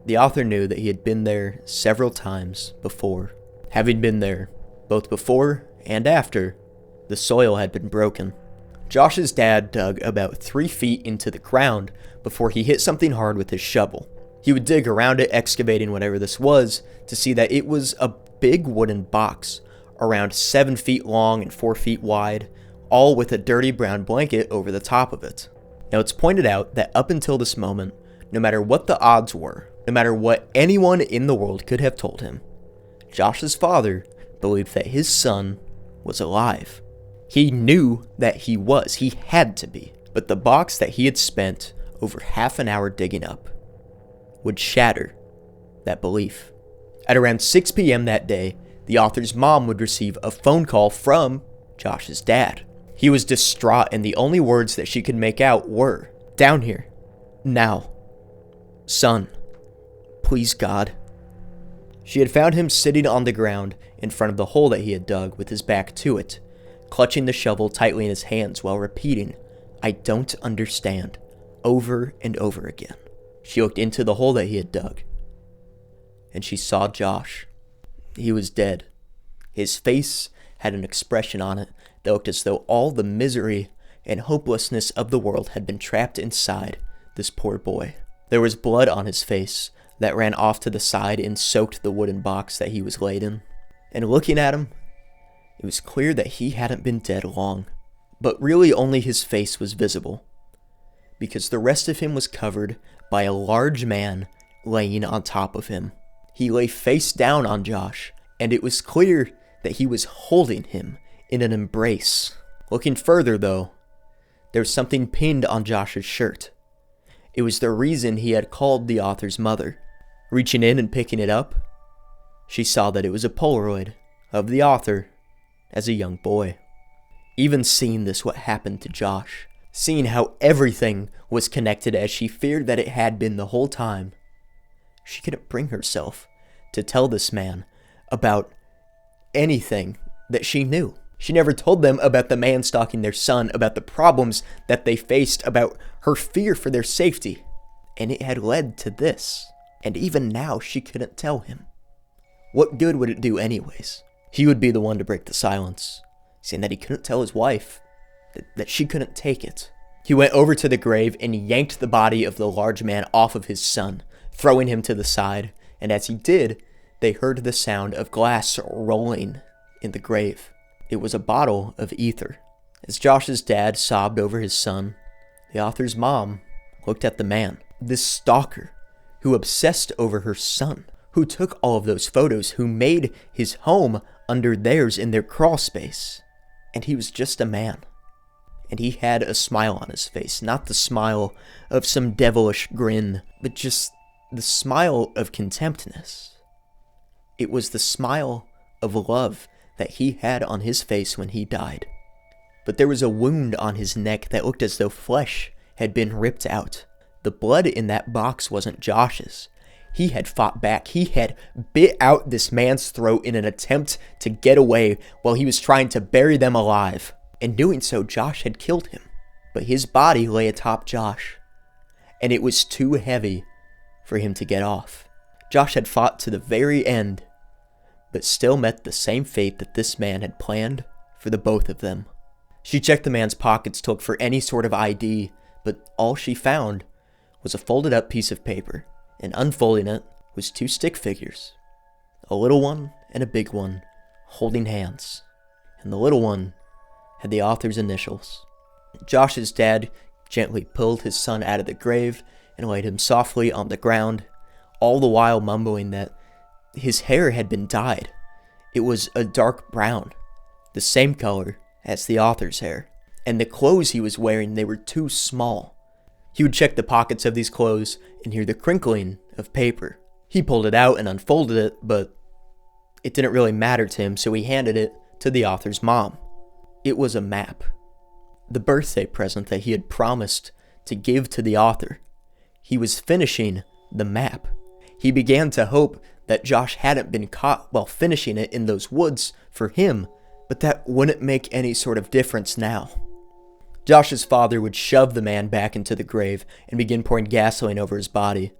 the author knew that he had been there several times before. Having been there, both before and after, the soil had been broken. Josh's dad dug about 3 feet into the ground before he hit something hard with his shovel. He would dig around it, excavating whatever this was, to see that it was a big wooden box, around 7 feet long and 4 feet wide, all with a dirty brown blanket over the top of it. Now it's pointed out that up until this moment, no matter what the odds were, no matter what anyone in the world could have told him, Josh's father believed that his son was alive. He knew that he had to be, but the box that he had spent over half an hour digging up would shatter that belief. At around 6 p.m. that day, the author's mom would receive a phone call from Josh's dad. He was distraught, and the only words that she could make out were, "Down here. Now. Son. Please, God." She had found him sitting on the ground in front of the hole that he had dug with his back to it, clutching the shovel tightly in his hands while repeating, "I don't understand," over and over again. She looked into the hole that he had dug, and she saw Josh. He was dead. His face had an expression on it that looked as though all the misery and hopelessness of the world had been trapped inside this poor boy. There was blood on his face that ran off to the side and soaked the wooden box that he was laid in. And looking at him, it was clear that he hadn't been dead long. But really only his face was visible, because the rest of him was covered by a large man laying on top of him. He lay face down on Josh, and it was clear that he was holding him in an embrace. Looking further, though, there was something pinned on Josh's shirt. It was the reason he had called the author's mother. Reaching in and picking it up, she saw that it was a Polaroid of the author as a young boy. Even seeing this, what happened to Josh, seeing how everything was connected as she feared that it had been the whole time, she couldn't bring herself to tell this man about anything that she knew. She never told them about the man stalking their son, about the problems that they faced, about her fear for their safety. And it had led to this. And even now, she couldn't tell him. What good would it do anyways? He would be the one to break the silence, saying that he couldn't tell his wife, that she couldn't take it. He went over to the grave and yanked the body of the large man off of his son, throwing him to the side. And as he did, they heard the sound of glass rolling in the grave. It was a bottle of ether. As Josh's dad sobbed over his son, the author's mom looked at the man, this stalker who obsessed over her son, who took all of those photos, who made his home under theirs in their crawl space. And he was just a man. And he had a smile on his face, not the smile of some devilish grin, but just the smile of contemptness. It was the smile of love that he had on his face when he died. But there was a wound on his neck that looked as though flesh had been ripped out. The blood in that box wasn't Josh's. He had fought back. He had bit out this man's throat in an attempt to get away while he was trying to bury them alive. In doing so, Josh had killed him. But his body lay atop Josh, and it was too heavy for him to get off. Josh had fought to the very end, but still met the same fate that this man had planned for the both of them. She checked the man's pockets to look for any sort of ID, but all she found was a folded up piece of paper, and unfolding it was 2 stick figures, a little one and a big one, holding hands, and the little one had the author's initials. Josh's dad gently pulled his son out of the grave and laid him softly on the ground, all the while mumbling that his hair had been dyed. It was a dark brown, the same color as the author's hair. And the clothes he was wearing, they were too small. He would check the pockets of these clothes and hear the crinkling of paper. He pulled it out and unfolded it, but it didn't really matter to him, so he handed it to the author's mom. It was a map. The birthday present that he had promised to give to the author. He was finishing the map. He began to hope that Josh hadn't been caught while finishing it in those woods for him, but that wouldn't make any sort of difference now. Josh's father would shove the man back into the grave and begin pouring gasoline over his body,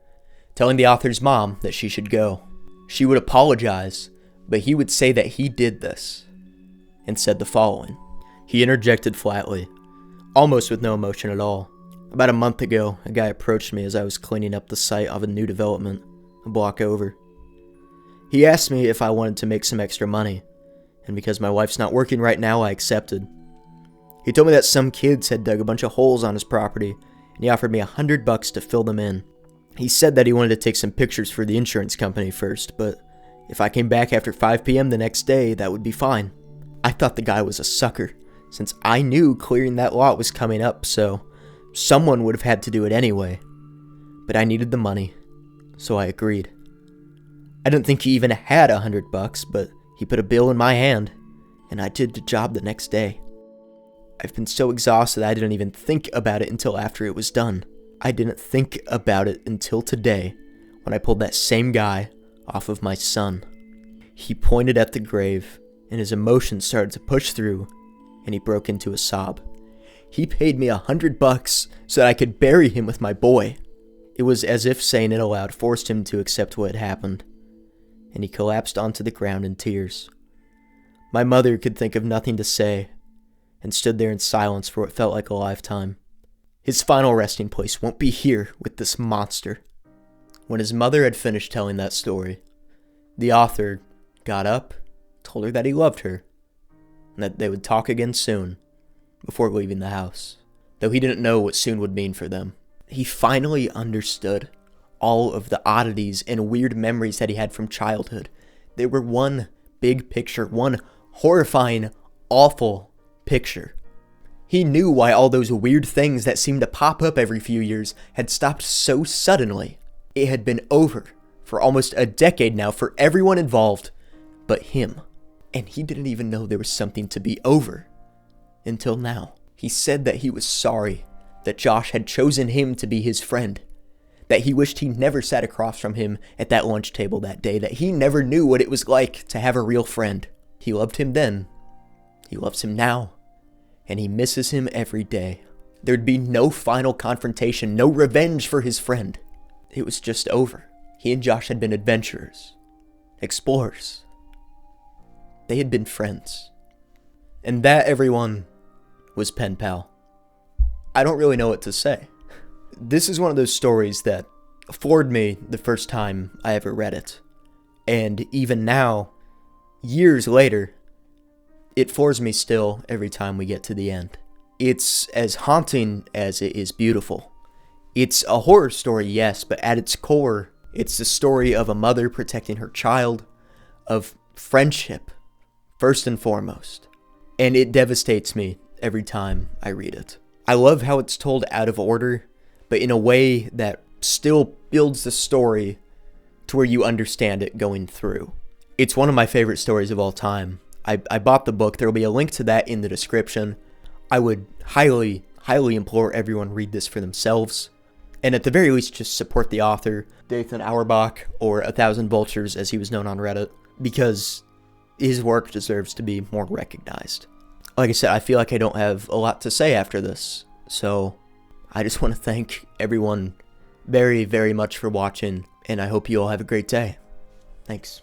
telling the author's mom that she should go. She would apologize, but he would say that he did this, and said the following. He interjected flatly, almost with no emotion at all. About a month ago, a guy approached me as I was cleaning up the site of a new development, a block over. He asked me if I wanted to make some extra money, and because my wife's not working right now, I accepted. He told me that some kids had dug a bunch of holes on his property, and he offered me $100 to fill them in. He said that he wanted to take some pictures for the insurance company first, but if I came back after 5 p.m. the next day, that would be fine. I thought the guy was a sucker, since I knew clearing that lot was coming up, so someone would have had to do it anyway. But I needed the money, so I agreed. I didn't think he even had $100, but he put a bill in my hand, and I did the job the next day. I've been so exhausted I didn't even think about it until after it was done. I didn't think about it until today, when I pulled that same guy off of my son. He pointed at the grave, and his emotions started to push through, and he broke into a sob. He paid me $100 so that I could bury him with my boy. It was as if saying it aloud forced him to accept what had happened, and he collapsed onto the ground in tears. My mother could think of nothing to say, and stood there in silence for what felt like a lifetime. His final resting place won't be here with this monster. When his mother had finished telling that story, the author got up, told her that he loved her, and that they would talk again soon, before leaving the house, though he didn't know what soon would mean for them. He finally understood all of the oddities and weird memories that he had from childhood. They were one big picture, one horrifying, awful picture. He knew why all those weird things that seemed to pop up every few years had stopped so suddenly. It had been over for almost a decade now for everyone involved but him. And he didn't even know there was something to be over until now. He said that he was sorry that Josh had chosen him to be his friend, that he wished he never sat across from him at that lunch table that day, that he never knew what it was like to have a real friend. He loved him then, he loves him now, and he misses him every day. There'd be no final confrontation, no revenge for his friend. It was just over. He and Josh had been adventurers, explorers. They had been friends. And that, everyone, was PENPAL. I don't really know what to say. This is one of those stories that floored me the first time I ever read it. And even now, years later, it floors me still every time we get to the end. It's as haunting as it is beautiful. It's a horror story, yes, but at its core, it's the story of a mother protecting her child, of friendship, first and foremost. And it devastates me every time I read it. I love how it's told out of order, but in a way that still builds the story to where you understand it going through. It's one of my favorite stories of all time. I bought the book. There will be a link to that in the description. I would highly implore everyone read this for themselves. And at the very least, just support the author, Dathan Auerbach, or 1,000 Vultures as he was known on Reddit, because his work deserves to be more recognized. Like I said, I feel like I don't have a lot to say after this, so I just want to thank everyone very, very much for watching, and I hope you all have a great day. Thanks.